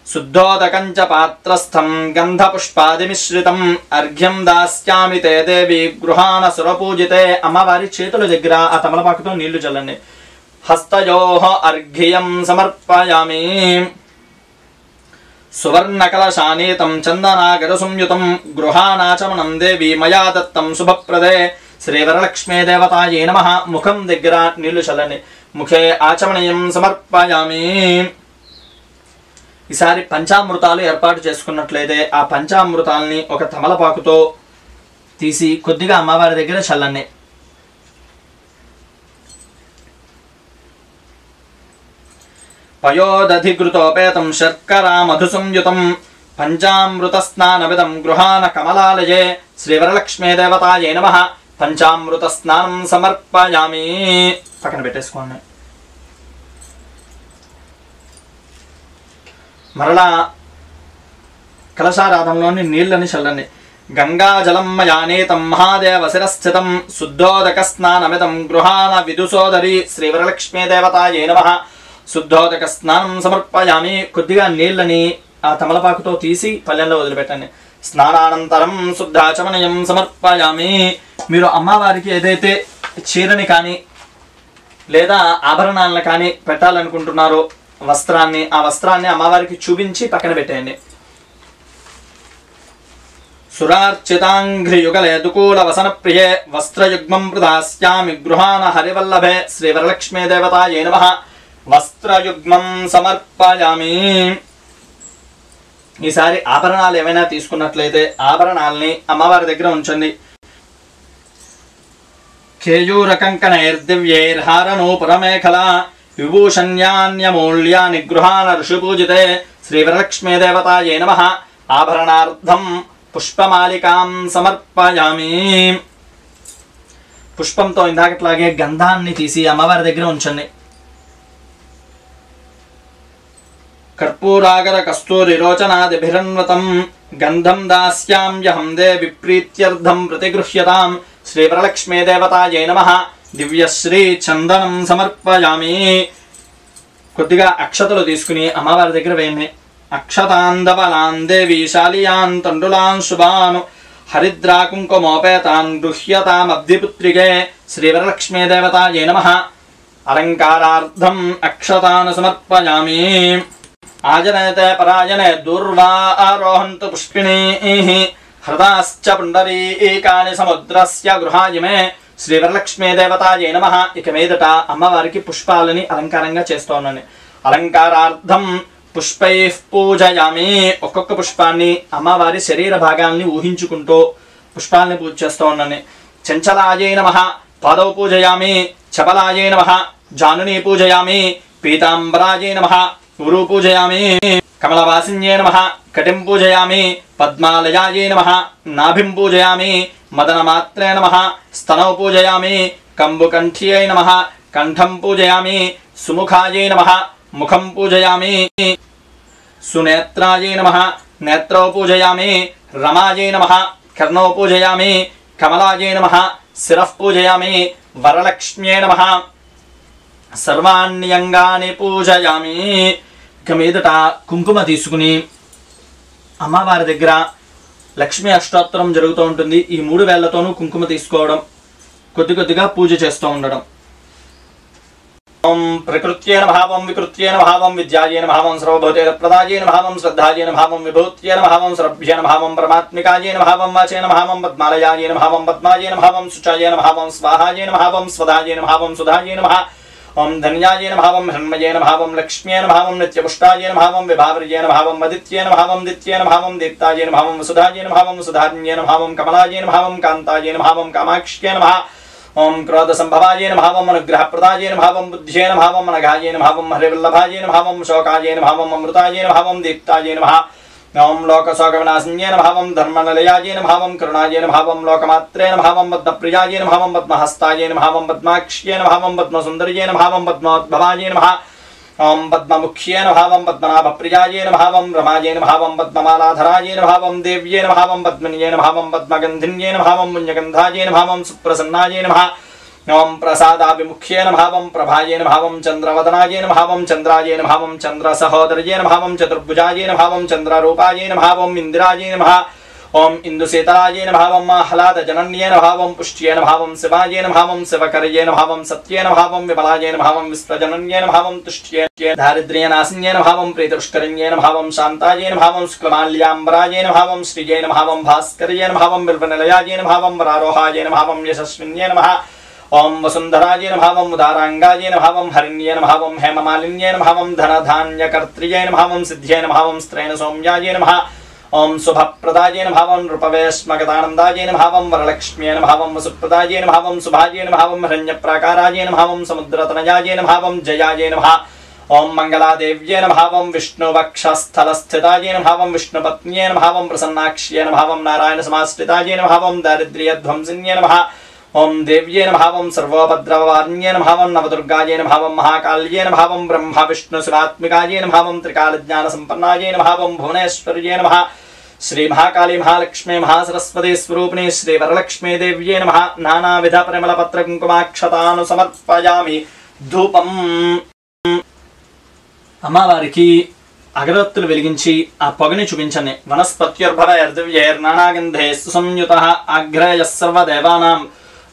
శుద్ధోదకంచ పాత్రస్థం గంధపుష్పాదిమిశ్రితం అర్ఘ్యం దాస్యామి తే దేవి గృహాణ సురపూజితే. అమ్మవారి చేతుల దగ్గర ఆ తమలపాకుతో నీళ్లు చల్లండి. హస్తయోః అర్ఘ్యం సమర్పయామి. సువర్ణకలశానీతం చందనాగర సంయుతం గృహాణాచమనం దేవి మయా దత్తం శుభప్రదే. శ్రీ వరలక్ష్మీ దేవతాయై నమః. ముఖం దగ్గర నీళ్లు చల్లండి. ముఖే ఆచమనీయం సమర్పయామి. ఈసారి పంచామృతాలు ఏర్పాటు చేసుకున్నట్లయితే ఆ పంచామృతాలని ఒక తమలపాకుతో తీసి కొద్దిగా అమ్మవారి దగ్గర చల్లండి. పయోదధిఘృతోపేతం శర్కరా మధుసంయుతం పంచామృత స్నానమిదం గృహాన కమలాలయే శ్రీవరలక్ష్మీ దేవతాయే నమః పంచామృత స్నానం సమర్పయామి. పక్కన పెట్టేసుకోండి. మరలా కలశారాధనలోని నీళ్ళని చల్లండి. గంగాజలం మయానేతం మహాదేవ శిరస్థితం శుద్ధోదక స్నానమిదం గృహాన విదుసోదరి శ్రీవరలక్ష్మీ దేవతాయే నమః శుద్ధోదక స్నానం సమర్పయామి. కొద్దిగా నీళ్ళని ఆ తమలపాకుతో తీసి పల్లెంలో వదిలిపెట్టండి. స్నానానంతరం శుద్ధాచమనయం సమర్పయామి. మీరు అమ్మవారికి ఏదైతే చీరని కానీ లేదా ఆభరణాలను కానీ పెట్టాలనుకుంటున్నారో వస్త్రాన్ని, ఆ వస్త్రాన్ని అమ్మవారికి చూపించి పక్కన పెట్టేయండి. సురార్చితాంఘ్రియుగలే దుకూల వసన ప్రియే వస్త్రయుగ్మం ప్రదాస్యామి గృహాన హరివల్లభే శ్రీవరలక్ష్మీ దేవతాయే నమః వస్త్రయుగ్మం సమర్పయామి. ఈసారి ఆభరణాలు ఏమైనా తీసుకున్నట్లయితే ఆభరణాలని అమ్మవారి దగ్గర ఉంచండి. కేయూరకంకణైర్దివ్యైర్హారనూపురమేఖలా విభూషణ్యాన్యమూల్యాని గృహాన ఋషిపూజితే శ్రీవరలక్ష్మీ దేవతాయే నమః ఆభరణార్థం పుష్పమాలికాం సమర్పయామి. పుష్పంతో ఇందాకట్లాగే గంధాన్ని తీసి అమ్మవారి దగ్గర ఉంచండి. కర్పూరాగర కస్తూరి రోచనాదిభిరన్వతం గంధం దాస్యామ్యహం దేవి ప్రీత్యర్థం ప్రతిగృహ్యతాం శ్రీవరలక్ష్మీ దేవతాయే నమః దివ్యశ్రీ చందనం సమర్పయామి. కొద్దిగా అక్షతలు తీసుకుని అమ్మవారి దగ్గర వేయండి. అక్షతాందవలాన్ దేవి శాలియాన్ తండులాన్ శుభాన్ హరిద్రా కుంకుమోపేతాన్ గృహ్యతామబ్ధిపుత్రికే శ్రీవరలక్ష్మీ దేవతాయే నమః అలంకారార్థం అక్షతాన్ సమర్పయామి. ఆజనేతే పరాజనే దూర్వా ఆరోహంతు పుష్పిణీః హృదాశ్చ పుండరీకాని సముద్రస్య గృహాయిమే శ్రీవరలక్ష్మీ దేవతాయే నమః. ఇక మీదట అమ్మవారికి పుష్పాలని అలంకారంగా చేస్తూ ఉన్నాను. అలంకారార్థం పుష్పైః పూజయామి. ఒక్కొక్క పుష్పాన్ని అమ్మవారి శరీర భాగాల్ని ఊహించుకుంటూ పుష్పాలని పూజ చేస్తూ ఉన్నాను. చంచలాయే నమః పాదౌ పూజయామి. చపలాయే నమః జానుని పూజయామి. పీతాంబరాయే నమః ఊరు పూజయామి. కమలవాసిన్యే నమః కటిం పూజయామి. పద్మాలయాయే నమః నాభిం పూజయామి. మదనమాత్రే నమః స్తనౌ పూజయామి. కంబుకంఠ్యై నమః కంఠం పూజయామి. సుముఖాయే నమః ముఖం పూజయామి. సునేత్రాయే నమః నేత్రౌ పూజయామి. రమాయే నమః కర్ణౌ పూజయామి. కమలాయే నమః శిరః పూజయామి. వరలక్ష్మ్యే నమః సర్వాణ్యంగాని పూజయామి. ఇక మీదట కుంకుమ తీసుకుని అమ్మవారి దగ్గర లక్ష్మీ అష్టోత్తరం జరుగుతూ ఉంటుంది. ఈ 3 వేళ్లతోనూ కుంకుమ తీసుకోవడం, కొద్ది కొద్దిగా పూజ చేస్తూ ఉండడం. ఓం ప్రకృత్యేన భావం వికృత్యేన భావం విద్యాయేన భావం సర్వభూతేన ప్రదాయేన భావం శ్రద్ధాయేన భావం విభూత్యేన భావం సరభ్యేన భావం పరమాత్మికాయేన భావం వాచేన భావం పద్మాలయాయేన భావం పద్మాయేన భావం శుచాయేన భావం స్వాహాయేన భావం స్వధాయేన భావం సుధాయేన భావం ఓం ధన్యాయేన భావం హన్మయేన భావం లక్ష్మ్యేన భావం నిత్యపుష్టాయేన భావం విభావర్యేన భావం వదిత్యేన భావం దిత్యేన భావం దీప్తాయేన భావం వసుధాయేన భావం వసుధాన్యేన భావం కమలాయేన భావం కాంతాయేన భావం కామాక్ష్యేన భావం ఓం క్రోధ సంభవాయేన భావం అనుగ్రహప్రదాయేన భావం బుద్ధ్యేన భావం అనఘాయేన భావం హరివల్లభాయేన భావం శోకాయేన భావం అమృతాయేన భావం దీప్తాయేన భావం ఓం లోకశోకవినాశిన్యేన భావం ధర్మనిలయాయేన భావం కరుణాయేన భావం లోకమాత్రేణ భావం పద్మప్రియాయేన భావం పద్మహస్తాయేన భావం పద్మాక్ష్యేన భావం పద్మసుందర్యేన భావం పద్మోద్భవాయేన భావం ఓం పద్మముఖ్యేన భావం పద్మనాభప్రియాయేన భావం రమాయేన భావం పద్మమాలాధరాయేన భావం దేవ్యేన భావం పద్మిన్యేన భావం పద్మగంధిన్యేన భావం పుణ్యగంధాయేన భావం సుప్రసన్నాయేన భావం ఓం ప్రసాదాభిముఖ్యేన భావం ప్రభాయేన భావం చంద్రవదనాయేన భావం చంద్రాయేన భావం చంద్రసహోదర్యేన భావం చతుర్భుజాయేన భావం చంద్రరూపాయేన భావం ఇందిరాయేన భావం ఓం ఇందుశీతలాయేన భావం ఆహ్లాదజనన్యేన భావం పుష్ట్యేన భావం శివాయేన భావం శివకర్యేన భావం సత్యేన భావం విమలాయేన భావం విశ్వజనన్యేన భావం తుష్ట్యేన దారిద్ర్యనాశిన్యేన భావం ప్రీతిపుష్కరిణ్యేన భావం శాంతాయేన భావం శుక్లమాల్యాంబరాయేన భావం శ్రీయేన భావం భాస్కర్యేన భావం బిల్వనిలయాయేన భావం వరారోహాయేన భావం యశస్విన్యేన భావం ఓం వసుంధరాయేన భావం ఉదారాంగాయేన భావం హరిణ్యేన భావం హేమమాలిన్యేన భావం ధనధాన్యకర్త్రియేన భావం సిద్ధ్యేన భావం స్త్రైణ సౌమ్యాయేన భావం ఓం శుభప్రదాయేన భావం నృపవేశ్మగతానందాయేన భావం వరలక్ష్మ్యేన భావం వసుప్రదాయేన భావం శుభాయేన భావం హిరణ్యప్రాకారాయేన భావం సముద్రతనయాయేన భావం జయాయేన భావం ఓం మంగళాదేవ్యే నమః ఓం విష్ణువక్షస్థలస్థితాయే నమః ఓం విష్ణుపత్న్యే నమః ఓం ప్రసన్నాక్ష్యే నమః ఓం నారాయణ సమాశ్రితాయే నమః ఓం దారిద్ర్యధ్వంసిన్యే నమః ఓం దేవ్యే నమః ఓం సర్వోపద్రవవారిణ్యే నమః ఓం నవదుర్గాయే నమః ఓం మహాకాళ్యే నమః ఓం బ్రహ్మ విష్ణు శివాత్మికాయే నమః ఓం త్రికాలజ్ఞానసంపన్నాయే నమః ఓం భువనేశ్వర్యే నమః శ్రీ మహాకాళీ మహాలక్ష్మీ మహాసరస్వతి స్వరూపిణి శ్రీ వరలక్ష్మీ దేవ్యే నమః నానావిధ పరిమళ పత్ర కుంకుమాక్షతాను సమర్పయామి ధూపం. అమ్మవారికి అగరత్తులు వెలిగించి ఆ పొగని చూపించండి. వనస్పత్యుర్భవైర్దివ్యైర్నానాగంధే సుసంయుతః ఆగ్రేయ సర్వదేవానాం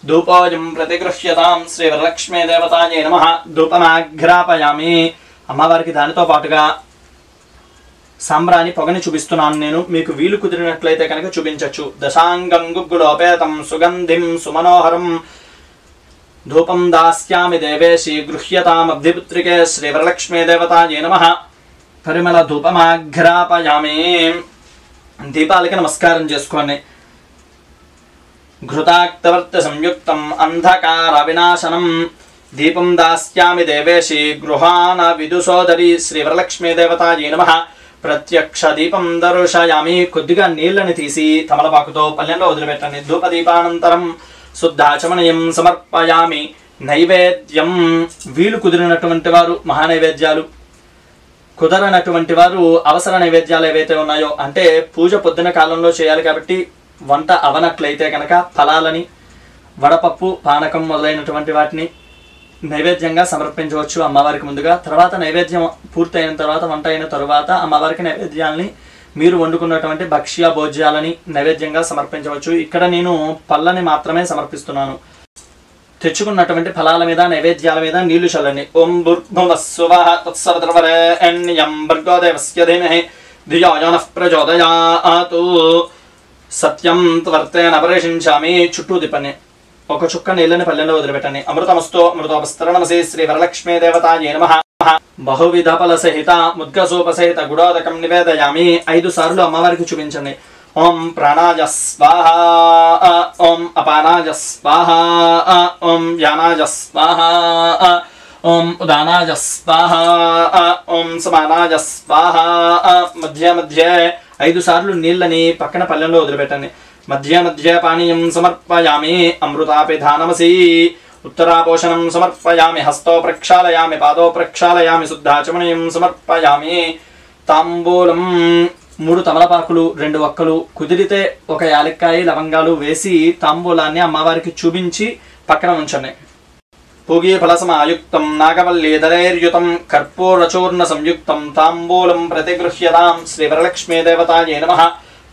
ధూపోయం ప్రతిగృహ్యతాం. శ్రీ వరలక్ష్మీ దేవతాయే నమః ధూపమాఘ్రాపయామి. అమ్మవారికి దానితో పాటుగా సాంబ్రాణి పొగని చూపిస్తున్నాను నేను. మీకు వీలు కుదిరినట్లయితే కనుక చూపించవచ్చు. దశాంగం గుగ్గులోపేతం సుగంధిం సుమనోహరం ధూపం దాస్యామి దేవేశి గృహ్యతామబ్ధిపుత్రికే శ్రీ వరలక్ష్మీ దేవతాయే నమః పరిమళ ధూపమాఘ్రాపయామి. దీపాలకి నమస్కారం చేసుకోండి. ఘృతాక్తవర్త సంయుక్తం అంధకార వినాశనం దీపం దాస్యామి దేవేశి గృహాన విదుసోదరి శ్రీ వరలక్ష్మీ దేవతాయే నమః ప్రత్యక్ష దీపం దర్శయామి. కొద్దిగా నీళ్ళని తీసి తమలపాకుతో పల్లెంలో వదిలిపెట్టండి. ధూపదీపానంతరం శుద్ధాచమనయం సమర్పయామి. నైవేద్యం వీలు కుదిరినటువంటి వారు మహానైవేద్యాలు, కుదరనటువంటి వారు అవసర నైవేద్యాలు ఏవైతే ఉన్నాయో, అంటే పూజ పొద్దున కాలంలో చేయాలి కాబట్టి వంట అవనట్లయితే కనుక ఫలాలని, వడపప్పు, పానకం మొదలైనటువంటి వాటిని నైవేద్యంగా సమర్పించవచ్చు అమ్మవారికి ముందుగా. తర్వాత నైవేద్యం పూర్తయిన తర్వాత, వంట అయిన తరువాత అమ్మవారికి నైవేద్యాలని మీరు వండుకున్నటువంటి భక్ష్య భోజ్యాలని నైవేద్యంగా సమర్పించవచ్చు. ఇక్కడ నేను పళ్ళని మాత్రమే సమర్పిస్తున్నాను. తెచ్చుకున్నటువంటి ఫలాల మీద, నైవేద్యాల మీద నీళ్లు చల్లండి. ఓం భూర్భువస్సువః తత్సవితుర్వరేణ్యం భర్గో దేవస్య ధీమహి ధియో యో నః ప్రచోదయాత్ సత్యం త్వర్తేన పరిషించామి. చుట్టూ దిప్పండి. ఒక చుక్క నీళ్ళని పల్లెంలో వదిలిపెట్టండి. అమృతమస్తో అమృతోపస్తరణమసి శ్రీ వరలక్ష్మీ దేవతాయే నమః. బహువిధ ఫల సహిత ముద్గసూప సహిత గుడోదకం నివేదయామి. 5 సార్లు అమ్మవారికి చూపించండి. ఓం ప్రాణాయ స్వాహ, ఓం అపానాయ స్వాహ, ఓం వ్యానాయ స్వాహ, ఓం ఉదానాయ స్వాహ, ఓం సమానాయ స్వాహ. మధ్య మధ్య 5 సార్లు నీళ్ళని పక్కన పల్లెంలో వదిలిపెట్టండి. మధ్య మధ్య పానీయం సమర్పయామి. అమృతాపిధానమసి ఉత్తరాపోషణం సమర్పయామి. హస్తో ప్రక్షాళయామి, పాదో ప్రక్షాళయామి, శుద్ధాచమనయం సమర్పయామి. తాంబూలం 3 తమలపాకులు, 2 వక్కలు, కుదిరితే ఒక యాలక్కాయ, లవంగాలు వేసి తాంబూలాన్ని అమ్మవారికి చూపించి పక్కన ఉంచండి. పూగీ ఫలసమాయుక్తం నాగవల్లీదరైర్యుతం కర్పూరచూర్ణ సంయుక్తం తాంబూలం ప్రతిగృహ్యతాం. శ్రీ వరలక్ష్మీ దేవతాయే నమః.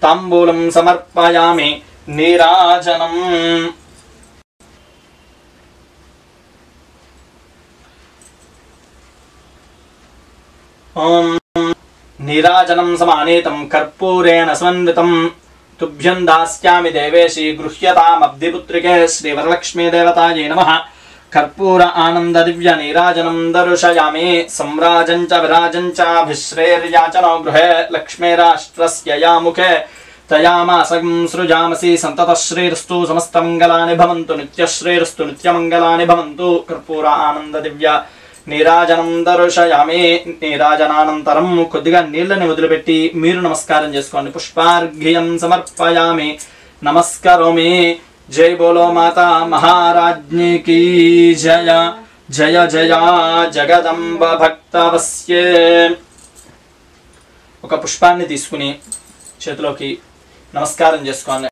తాంబూలం సమర్పయామి. నీరాజనం ఓం నీరాజనం సమానీతం కర్పూరేణ సమన్వితం తుభ్యం దాస్యామి దేవేశి గృహ్యతామబ్ధిపుత్రికే శ్రీ వరలక్ష్మీ దేవతాయే నమః. కర్పూర ఆనంద దివ్య నీరాజనం దర్శయామి. సంరాజం చ విరాజం చాభిశ్రేర్యాచనో గృహే లక్ష్మీరాష్ట్రస్య యాముఖే తయామాసం సృజామసి. సంతత శ్రీరస్తు సమస్తమంగళాని భవంతు. నిత్యశ్రీరస్తు నిత్యమంగళాని భవంతు. కర్పూర ఆనంద దివ్య నీరాజనం దర్శయామి. నీరాజనానంతరం కొద్దిగా నీళ్ళని వదిలిపెట్టి మీరు నమస్కారం చేసుకోండి. పుష్పార్ఘ్యం సమర్పయామి. నమస్కరోమి. జై బోలో మాతా మహారాజ్ఞి కీ జయ. జయ జయ జగదంబ భక్తవస్యే. ఒక పుష్పాన్ని తీసుకుని చేతిలోకి నమస్కారం చేసుకోండి.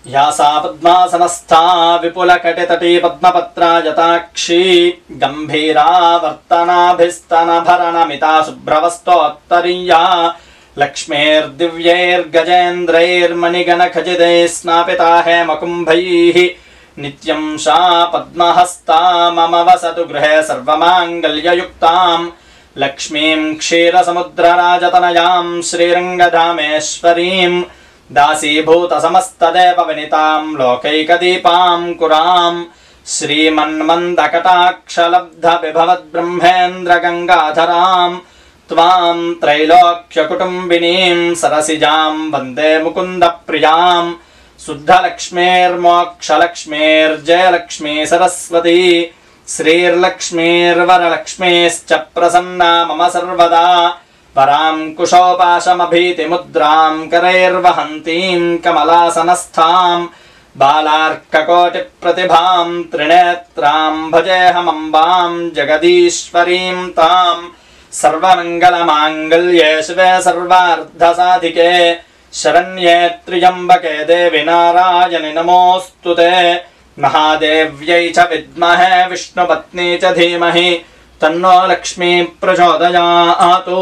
యాసా పద్మాసనస్థా విపులకటితటీ పద్మపత్రాయతాక్షి గంభీరా వర్తనాభిస్తనభరణమితా శుభ్రవస్తోత్తరీయా లక్ష్మీర్దివ్యైర్గజేంద్రైర్మణిగణఖచితైः స్నాపితా హేమకుంభైః నిత్యం షా పద్మహస్తా మమ వసతు గృహే సర్వమాంగళ్యయుక్తాం లక్ష్మీం క్షీరసముద్రరాజతనయాం శ్రీరంగధామేశ్వరీం దాసీభూత సమస్తదేవ వినితాం లోకైకదీపాం కురాం శ్రీమన్మందకటాక్షలబ్ధ విభవద్బ్రహ్మేంద్ర గంగాధరాం త్వాం త్రైలోక్యకుటుంబినీం సరసిజాం వందే ముకుంద ప్రియాం శుద్ధలక్ష్మీర్మోక్షలక్ష్మీర్జయలక్ష్మీ సరస్వతీ శ్రీర్లక్ష్మీర్వరలక్ష్మీశ్చ ప్రసన్నా మమ సర్వదా వరాం కుశోపాశమభీతిముద్రాం కరైర్వహంతీం కమలాసనస్థాం బాలార్కకోటిప్రతిభాం త్రినేత్రాం భజేహమంబాం జగదీశ్వరీం తాం సర్వమంగళమాంగళ్యే శివే సర్వార్ధసాధికే శరణ్యే త్ర్యంబకే దేవి నారాయణి నమోస్తుతే మహాదేవ్యై చ విద్మహే విష్ణుపత్ని చ ధీమహి తన్నో లక్ష్మీ ప్రచోదయాతు.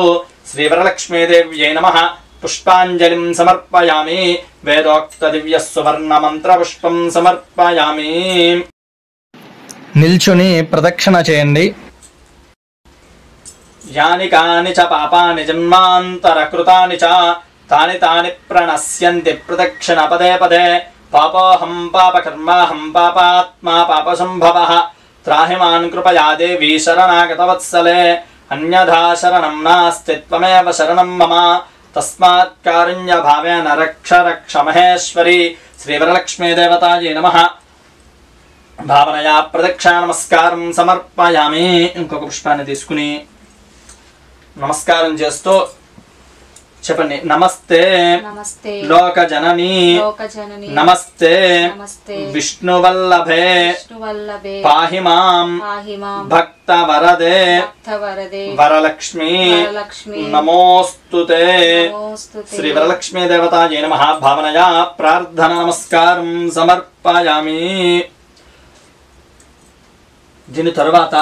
శ్రీవరలక్ష్మీదేవ్యై నమః. పుష్పాంజలిం సమర్పయామి. వేదోక్త దివ్య సువర్ణ మంత్ర పుష్పం సమర్పయామి. నిల్చుని ప్రదక్షిణ చేయండి. యాని కాని చ పాపాని జన్మాంతరకృతాని చ తాని తాని ప్రణశ్యంతి ప్రదక్షిణ పదే పదే. పాపోహం పాపకర్మాహం పాపాత్మా పాపసంభవః. త్రాహి మాన్ కృపయా దేవి శరణాగతవత్సలే. అన్యథా శరణం నాస్తి త్వమేవ శరణం మమ. తస్మాత్ కారుణ్య భావేన రక్ష రక్ష మహేశ్వరి. శ్రీవరలక్ష్మీదేవతాయై నమః. భావనయా ప్రదక్షిణ నమస్కారం సమర్పయామి. ఇంకొక పుష్పాన్ని తీసుకుని నమస్కారం చేస్తూ చెప్పండి. నమస్తే
నమస్తే
లోకజనని
లోకజనని
నమస్తే
నమస్తే
విష్ణువల్లభే
విష్ణువల్లభే
పాహి మాం
పాహి మాం
భక్తవరదే
భక్తవరదే
వరలక్ష్మీ
వరలక్ష్మీ
నమోస్తుతే.
నమోస్తుతే.
శ్రీ వరలక్ష్మీ దేవతాయై నమః. భావనయా ప్రార్థన నమస్కారం సమర్పయామి. దీని తరువాత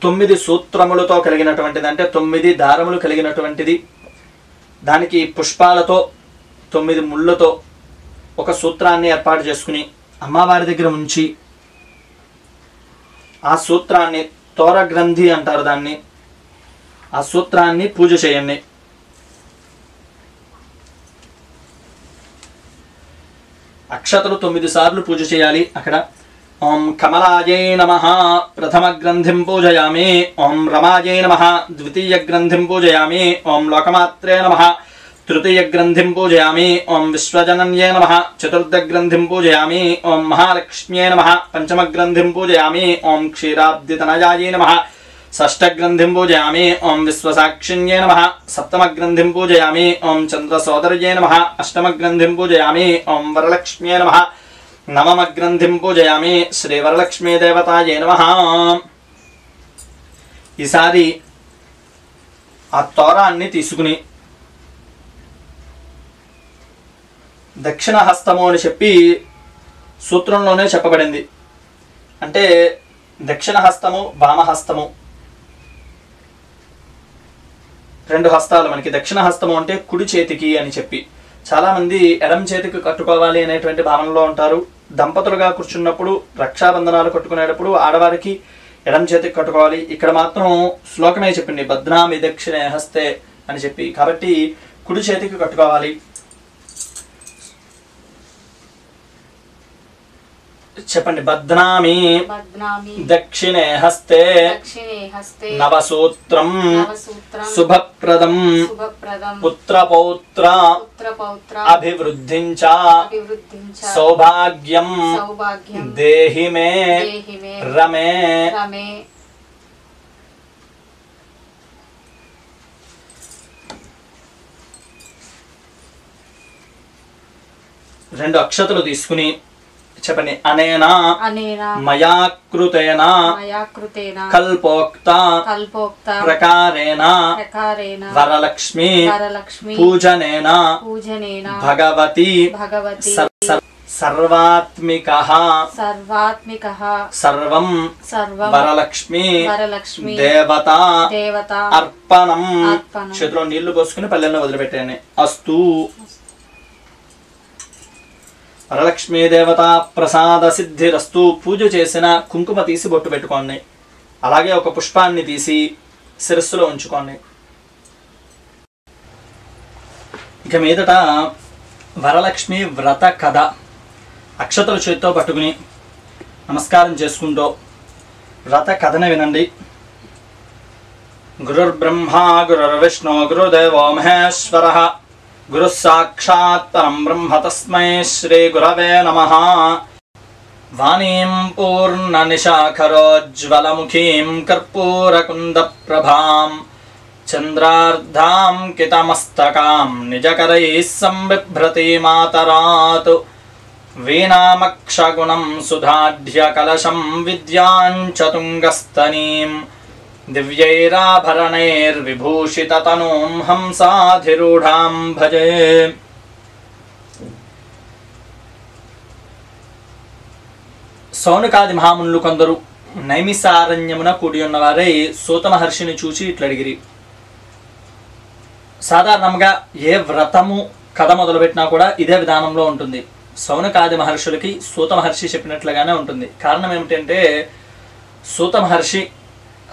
9 సూత్రములతో కలిగినటువంటిది, అంటే 9 దారములు కలిగినటువంటిది, దానికి పుష్పాలతో 9 ముళ్ళతో ఒక సూత్రాన్ని ఏర్పాటు చేసుకుని అమ్మవారి దగ్గర ఉంచి ఆ సూత్రాన్ని తోర గ్రంథి అంటారు దాన్ని, ఆ సూత్రాన్ని పూజ చేయండి. అక్షతలు 9 సార్లు పూజ చేయాలి. అక్కడ ఓం కమలాయై నమః ప్రథమ గ్రంథిం పూజయామి. ఓం రమాయై నమః ద్వితీయ గ్రంథిం పూజయామి. ఓం లోకమాత్రే నమః తృతీయ గ్రంథిం పూజయామి. ఓం విశ్వజనన్యై నమః చతుర్థ గ్రంథిం పూజయామి. ఓం మహాలక్ష్మ్యై నమః పంచమ గ్రంథిం పూజయామి. ఓం క్షీరాబ్దితనయాయై నమః షష్ఠ గ్రంథిం పూజయామి. ఓం విశ్వసాక్షిణ్యై నమః సప్తమ గ్రంథిం పూజయామి. ఓం చంద్రసోదర్యై నమః అష్టమ గ్రంథిం పూజయామి. ఓం వరలక్ష్మ్యై నమః నవమ గ్రంథిం పూజయామి. శ్రీ వరలక్ష్మీ దేవతాయై నమః. ఈసారి ఆ తోరాన్ని తీసుకుని దక్షిణ హస్తము అని చెప్పి సూత్రంలోనే చెప్పబడింది. అంటే దక్షిణ హస్తము వామహస్తము 2 హస్తాలు మనకి. దక్షిణ హస్తము అంటే కుడి చేతికి అని చెప్పి, చాలా మంది ఎడమ చేతికి కట్టుకోవాలి అనేటువంటి భావనలో ఉంటారు. దంపతులుగా కూర్చున్నప్పుడు రక్షాబంధనాలు కట్టుకునేటప్పుడు ఆడవారికి ఎడమ చేతికి కట్టుకోవాలి. ఇక్కడ మాత్రం శ్లోకమే చెప్పింది బద్నామి దక్షిణే హస్తే అని చెప్పి, కాబట్టి కుడి చేతికి కట్టుకోవాలి. చెప్పండి. బద్నామి దక్షిణే హస్తే నవసూత్రం శుభప్రదం పుత్రపౌత్ర అభివృద్ధించ సౌభాగ్యం దేహి మే రమే. రెండు అక్షతలు తీసుకుని చెప్పండి. అనేనా మయా కృతేన కల్పోక్త ప్రకారేణ వరలక్ష్మి పూజనేన భగవతి సర్వాత్మికః సర్వం వరలక్ష్మి దేవత అర్పణం. చేతిలో నీళ్లు పోసుకుని పల్లెల్లో వదిలిపెట్టాను. అస్తు. వరలక్ష్మీ దేవత ప్రసాద సిద్ధిరస్తు. పూజ చేసిన కుంకుమ తీసి బొట్టు పెట్టుకోండి. అలాగే ఒక పుష్పాన్ని తీసి శిరస్సులో ఉంచుకోండి. ఇక మీదట వరలక్ష్మి వ్రత కథ. అక్షతలు చేతితో పట్టుకుని నమస్కారం చేసుకుంటూ వ్రత కథను వినండి. గురుర్బ్రహ్మ గురుర్విష్ణు గురుదేవో మహేశ్వరః గురు సాక్షాత్ పరం బ్రహ్మ తస్మై శ్రీ గురవే నమః. వాణీం పూర్ణనిశాఖరోజ్వలముఖీం కర్పూరకుందప్రభాం చంద్రార్ధాం కితమస్తకాం నిజకరైః సంబిభ్రతి మాతరాత్ వీణామక్షగుణం సుధాఢ్యకలశం విద్యాంచతుంగస్తనీం దివ్యైరాభరణైర్విభూషితతనూం హంసాధిరూఢాం భజే. సౌనకాది మహామునులు కొందరు నైమిసారణ్యమున కూడి ఉన్నవారై సూత మహర్షిని చూచి ఇట్లడిగిరి. సాధారణంగా ఏ వ్రతము కథ మొదలుపెట్టినా కూడా ఇదే విధానంలో ఉంటుంది. సౌనకాది మహర్షులకి సూత మహర్షి చెప్పినట్లుగానే ఉంటుంది. కారణం ఏమిటంటే సూత మహర్షి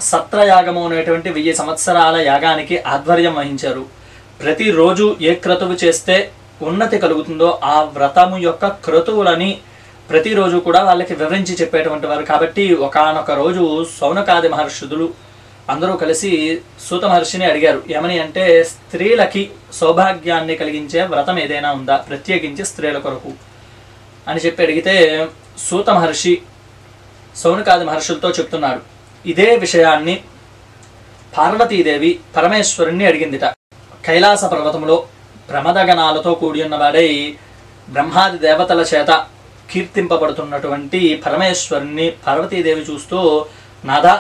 సత్రయాగము అనేటువంటి 1000 సంవత్సరాల యాగానికి ఆధ్వర్యం వహించారు. ప్రతిరోజు ఏ క్రతువు చేస్తే ఉన్నతి కలుగుతుందో ఆ వ్రతము యొక్క క్రతువులని ప్రతిరోజు కూడా వాళ్ళకి వివరించి చెప్పేటువంటి వారు. కాబట్టి ఒకానొక రోజు సౌనకాది మహర్షులు అందరూ కలిసి సూత మహర్షిని అడిగారు. ఏమని అంటే, స్త్రీలకి సౌభాగ్యాన్ని కలిగించే వ్రతం ఏదైనా ఉందా, ప్రత్యేకించి స్త్రీల కొరకు అని చెప్పి అడిగితే సూత మహర్షి సౌనకాది మహర్షులతో చెప్తున్నాడు. ఇదే విషయాన్ని పార్వతీదేవి పరమేశ్వరుణ్ణి అడిగిందిట. కైలాస పర్వతంలో ప్రమదగణాలతో కూడి ఉన్నవాడై బ్రహ్మాది దేవతల చేత కీర్తింపబడుతున్నటువంటి పరమేశ్వరుణ్ణి పార్వతీదేవి చూస్తూ, నాదా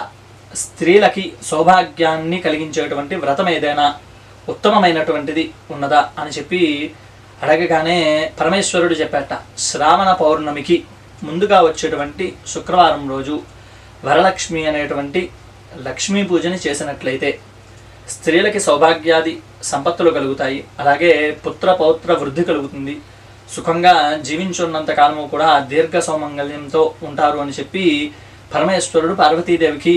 స్త్రీలకి సౌభాగ్యాన్ని కలిగించేటువంటి వ్రతం ఏదైనా ఉత్తమమైనటువంటిది ఉన్నదా అని చెప్పి అడగగానే పరమేశ్వరుడు చెప్పాట, శ్రావణ పౌర్ణమికి ముందుగా వచ్చేటువంటి శుక్రవారం రోజు వరలక్ష్మి అనేటువంటి లక్ష్మీ పూజని చేసినట్లయితే స్త్రీలకి సౌభాగ్యాది సంపత్తులు కలుగుతాయి. అలాగే పుత్ర పౌత్ర వృద్ధి కలుగుతుంది. సుఖంగా జీవించున్నంత కాలము కూడా దీర్ఘ సౌమంగళ్యంతో ఉంటారు అని చెప్పి పరమేశ్వరుడు పార్వతీదేవికి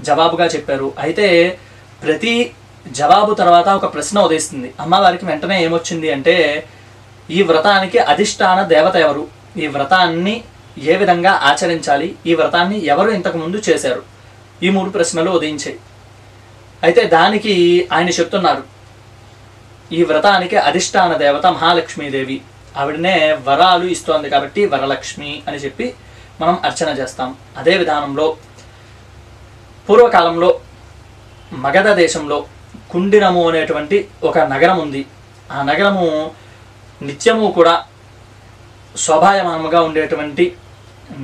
జవాబుగా చెప్పారు. అయితే ప్రతి జవాబు తర్వాత ఒక ప్రశ్న ఉదయిస్తుంది. అమ్మవారికి వెంటనే ఏమొచ్చింది అంటే, ఈ వ్రతానికి అధిష్టాన దేవత ఎవరు, ఈ వ్రతాన్ని ఏ విధంగా ఆచరించాలి, ఈ వ్రతాన్ని ఎవరు ఇంతకు ముందు చేశారు, ఈ 3 ప్రశ్నలు ఉదయించాయి. అయితే దానికి ఆయన చెప్తున్నారు, ఈ వ్రతానికి అధిష్టాన దేవత మహాలక్ష్మీదేవి, ఆవిడనే వరాలు ఇస్తోంది కాబట్టి వరలక్ష్మి అని చెప్పి మనం అర్చన చేస్తాం. అదే విధానంలో పూర్వకాలంలో మగధ దేశంలో కుండినము అనేటువంటి ఒక నగరం ఉంది. ఆ నగరము నిత్యము కూడా శోభాయమానముగా ఉండేటువంటి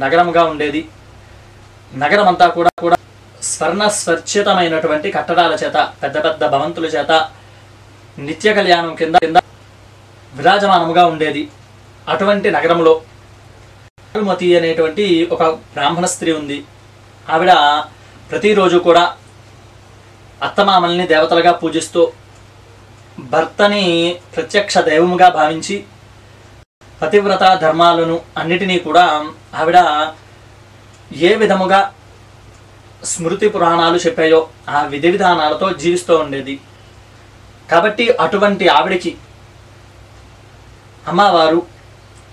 నగరముగా ఉండేది. నగరం అంతా కూడా స్వర్ణ స్వర్చితమైనటువంటి కట్టడాల చేత, పెద్ద పెద్ద భవంతుల చేత నిత్య కళ్యాణం కింద విరాజమానముగా ఉండేది. అటువంటి నగరంలో మతి అనేటువంటి ఒక బ్రాహ్మణ స్త్రీ ఉంది. ఆవిడ ప్రతిరోజు కూడా అత్తమామల్ని దేవతలుగా పూజిస్తూ భర్తని ప్రత్యక్ష దైవముగా భావించి పతివ్రత ధర్మాలను అన్నిటినీ కూడా ఆవిడ ఏ విధముగా స్మృతి పురాణాలు చెప్పాయో ఆ విధి విధానాలతో జీవిస్తూ ఉండేది. కాబట్టి అటువంటి ఆవిడికి అమ్మవారు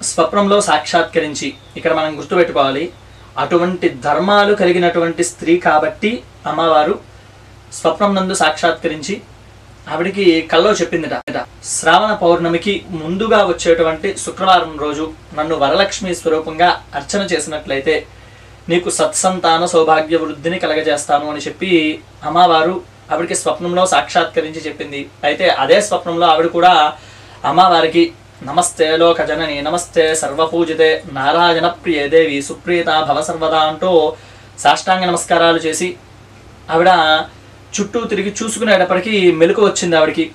స్వప్నంలో సాక్షాత్కరించి, ఇక్కడ మనం గుర్తుపెట్టుకోవాలి, అటువంటి ధర్మాలు కలిగినటువంటి స్త్రీ కాబట్టి అమ్మవారు స్వప్నం నందు సాక్షాత్కరించి ఆవిడికి కల్లో చెప్పిందిట, శ్రావణ పౌర్ణమికి ముందుగా వచ్చేటువంటి శుక్రవారం రోజు నన్ను వరలక్ష్మి స్వరూపంగా అర్చన చేసినట్లయితే నీకు సత్సంతాన సౌభాగ్య వృద్ధిని కలగజేస్తాను అని చెప్పి అమ్మవారు ఆవిడికి స్వప్నంలో సాక్షాత్కరించి చెప్పింది. అయితే అదే స్వప్నంలో ఆవిడ కూడా అమ్మవారికి నమస్తే లోకజనని నమస్తే సర్వపూజితే నారాయణ ప్రియ దేవి సుప్రీత భవ సర్వదా అంటూ సాష్టాంగ నమస్కారాలు చేసి ఆవిడ చుట్టూ తిరిగి చూసుకునేటప్పటికీ మెలకు వచ్చింది. ఆవిడికి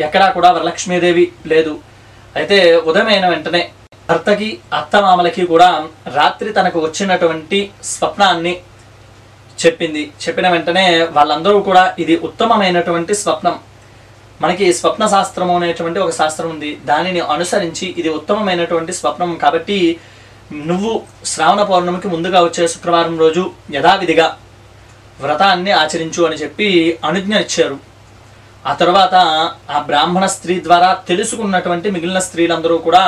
ఎక్కడా కూడా వరలక్ష్మీదేవి లేదు. అయితే ఉదయమైన వెంటనే భర్తకి అత్తమామలకి కూడా రాత్రి తనకు వచ్చినటువంటి స్వప్నాన్ని చెప్పింది. చెప్పిన వెంటనే వాళ్ళందరూ కూడా ఇది ఉత్తమమైనటువంటి స్వప్నం, మనకి స్వప్న శాస్త్రము అనేటువంటి ఒక శాస్త్రం ఉంది, దానిని అనుసరించి ఇది ఉత్తమమైనటువంటి స్వప్నం కాబట్టి నువ్వు శ్రావణ పౌర్ణమికి ముందుగా వచ్చే శుక్రవారం రోజు యథావిధిగా వ్రతాన్ని ఆచరించు అని చెప్పి అనుజ్ఞ ఇచ్చారు. ఆ తర్వాత ఆ బ్రాహ్మణ స్త్రీ ద్వారా తెలుసుకున్నటువంటి మిగిలిన స్త్రీలందరూ కూడా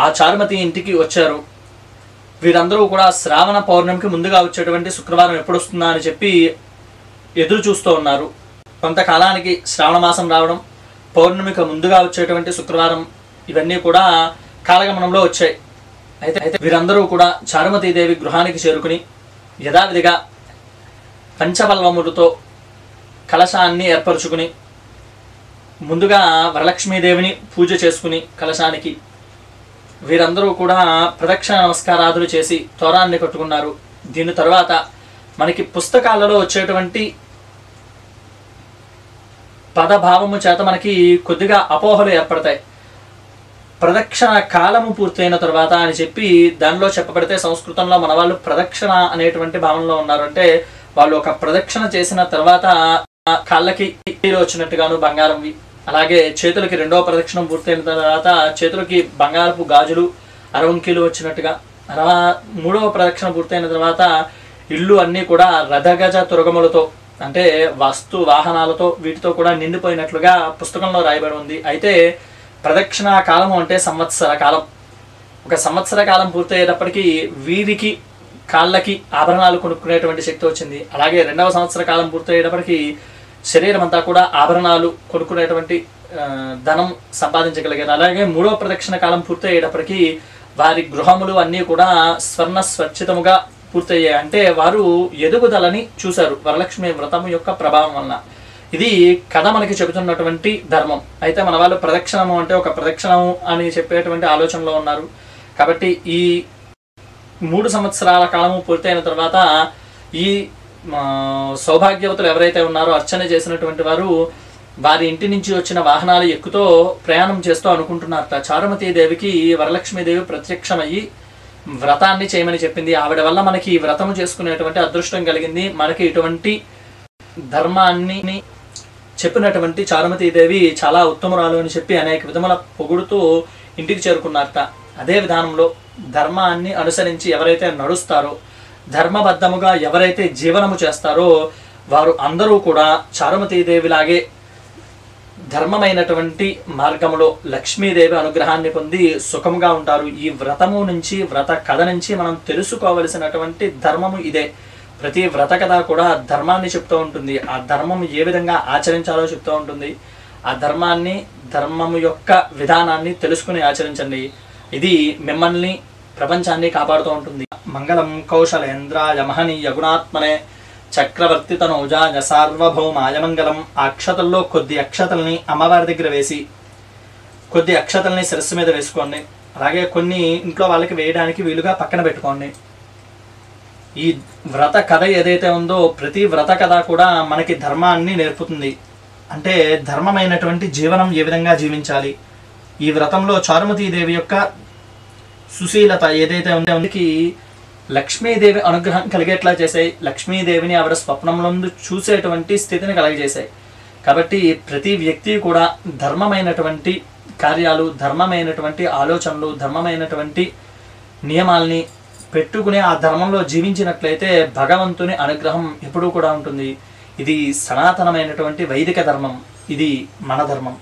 ఆ చారుమతి ఇంటికి వచ్చారు. వీరందరూ కూడా శ్రావణ పౌర్ణమికి ముందుగా వచ్చేటువంటి శుక్రవారం ఎప్పుడు వస్తుందా అని చెప్పి ఎదురు చూస్తూ ఉన్నారు. కొంతకాలానికి శ్రావణ మాసం రావడం, పౌర్ణమికి ముందుగా వచ్చేటువంటి శుక్రవారం, ఇవన్నీ కూడా కాలగమనంలో వచ్చాయి. అయితే వీరందరూ కూడా చారుమతీదేవి గృహానికి చేరుకుని యథావిధిగా పంచపల్లములతో కలశాన్ని ఏర్పరచుకుని ముందుగా వరలక్ష్మీదేవిని పూజ చేసుకుని కలశానికి వీరందరూ కూడా ప్రదక్షిణ నమస్కారాదులు చేసి తోరాన్ని కట్టుకున్నారు. దీని తర్వాత మనకి పుస్తకాలలో వచ్చేటువంటి పదభావము చేత మనకి కొద్దిగా అపోహలు ఏర్పడతాయి. ప్రదక్షిణ కాలము పూర్తయిన తర్వాత అని చెప్పి దానిలో చెప్పబడితే సంస్కృతంలో మన వాళ్ళు ప్రదక్షిణ అనేటువంటి భావనలో ఉన్నారు. అంటే వాళ్ళు ఒక ప్రదక్షిణ చేసిన తర్వాత కాళ్ళకి వచ్చినట్టుగాను బంగారంవి, అలాగే చేతులకి రెండో ప్రదక్షిణం పూర్తయిన తర్వాత చేతులకి బంగారపు గాజులు అరవంకీలు వచ్చినట్టుగా, అలా మూడవ ప్రదక్షిణ పూర్తయిన తర్వాత ఇల్లు అన్నీ కూడా రథగజ తురగములతో అంటే వస్తు వాహనాలతో వీటితో కూడా నిండిపోయినట్లుగా పుస్తకంలో రాయబడి ఉంది. అయితే ప్రదక్షిణ కాలము అంటే సంవత్సర కాలం. ఒక సంవత్సర కాలం పూర్తయ్యేటప్పటికీ వీరికి కాళ్ళకి ఆభరణాలు కొనుక్కునేటువంటి శక్తి వచ్చింది. అలాగే రెండవ సంవత్సర కాలం పూర్తయ్యేటప్పటికి శరీరం అంతా కూడా ఆభరణాలు కొనుక్కునేటువంటి ధనం సంపాదించగలిగారు. అలాగే మూడవ ప్రదక్షిణ కాలం పూర్తయ్యేటప్పటికీ వారి గృహములు అన్నీ కూడా స్వర్ణ స్వచ్ఛితముగా పూర్తయ్యాయి. అంటే వారు ఎదుగుదలని చూశారు వరలక్ష్మి వ్రతం యొక్క ప్రభావం వలన. ఇది కథ మనకి చెబుతున్నటువంటి ధర్మం. అయితే మన వాళ్ళు ప్రదక్షిణము అంటే ఒక ప్రదక్షిణము అని చెప్పేటువంటి ఆలోచనలో ఉన్నారు. కాబట్టి ఈ 3 సంవత్సరాల కాలము పూర్తయిన తర్వాత ఈ సౌభాగ్యవతులు ఎవరైతే ఉన్నారో అర్చన చేసినటువంటి వారు వారి ఇంటి నుంచి వచ్చిన వాహనాలు ఎక్కుతో ప్రయాణం చేస్తూ అనుకుంటున్నారట. చారుమతీదేవికి వరలక్ష్మీదేవి ప్రత్యక్షమయ్యి వ్రతాన్ని చేయమని చెప్పింది. ఆవిడ వల్ల మనకి ఈ వ్రతము చేసుకునేటువంటి అదృష్టం కలిగింది. మనకి ఇటువంటి ధర్మాన్ని చెప్పినటువంటి చారుమతీదేవి చాలా ఉత్తమురాలు అని చెప్పి అనేక విధముల పొగుడుతూ ఇంటికి చేరుకున్నారట. అదే విధానంలో ధర్మాన్ని అనుసరించి ఎవరైతే నడుస్తారో, ధర్మబద్ధముగా ఎవరైతే జీవనము చేస్తారో వారు అందరూ కూడా చారుమతీదేవిలాగే ధర్మమైనటువంటి మార్గములో లక్ష్మీదేవి అనుగ్రహాన్ని పొంది సుఖముగా ఉంటారు. ఈ వ్రతము నుంచి, వ్రత కథ నుంచి మనం తెలుసుకోవలసినటువంటి ధర్మము ఇదే. ప్రతి వ్రత కథ కూడా ధర్మాన్ని చెప్తూ ఉంటుంది. ఆ ధర్మం ఏ విధంగా ఆచరించాలో చెప్తూ ఉంటుంది. ఆ ధర్మాన్ని, ధర్మము యొక్క విధానాన్ని తెలుసుకుని ఆచరించండి. ఇది మిమ్మల్ని, ప్రపంచాన్ని కాపాడుతూ ఉంటుంది. మంగళం కౌశలేంద్రాయ మహనీయ గుణాత్మనే చక్రవర్తి తనూజాయ సార్వభౌమాయ మంగళం. ఆ అక్షతల్లో కొద్ది అక్షతల్ని అమ్మవారి దగ్గర వేసి కొద్ది అక్షతల్ని శిరస్సు మీద వేసుకోండి. అలాగే కొన్ని ఇంట్లో వాళ్ళకి వేయడానికి వీలుగా పక్కన పెట్టుకోండి. ఈ వ్రత కథ ఏదైతే ఉందో ప్రతి వ్రత కథ కూడా మనకి ధర్మాన్ని నేర్పుతుంది. అంటే ధర్మమైనటువంటి జీవనం ఏ విధంగా జీవించాలి. ఈ వ్రతంలో చారుమతీదేవి యొక్క సుశీలత ఏదైతే ఉందో అందుకి లక్ష్మీదేవి అనుగ్రహం కలిగేట్లా చేశాయి. లక్ష్మీదేవిని ఆవిడ స్వప్నంలో చూసేటువంటి స్థితిని కలగజేశాయి. కాబట్టి ప్రతి వ్యక్తి కూడా ధర్మమైనటువంటి కార్యాలు, ధర్మమైనటువంటి ఆలోచనలు, ధర్మమైనటువంటి నియమాల్ని పెట్టుకుని ఆ ధర్మంలో జీవించినట్లయితే భగవంతుని అనుగ్రహం ఎప్పుడూ కూడా ఉంటుంది. ఇది సనాతనమైనటువంటి వైదిక ధర్మం. ఇది మన ధర్మం.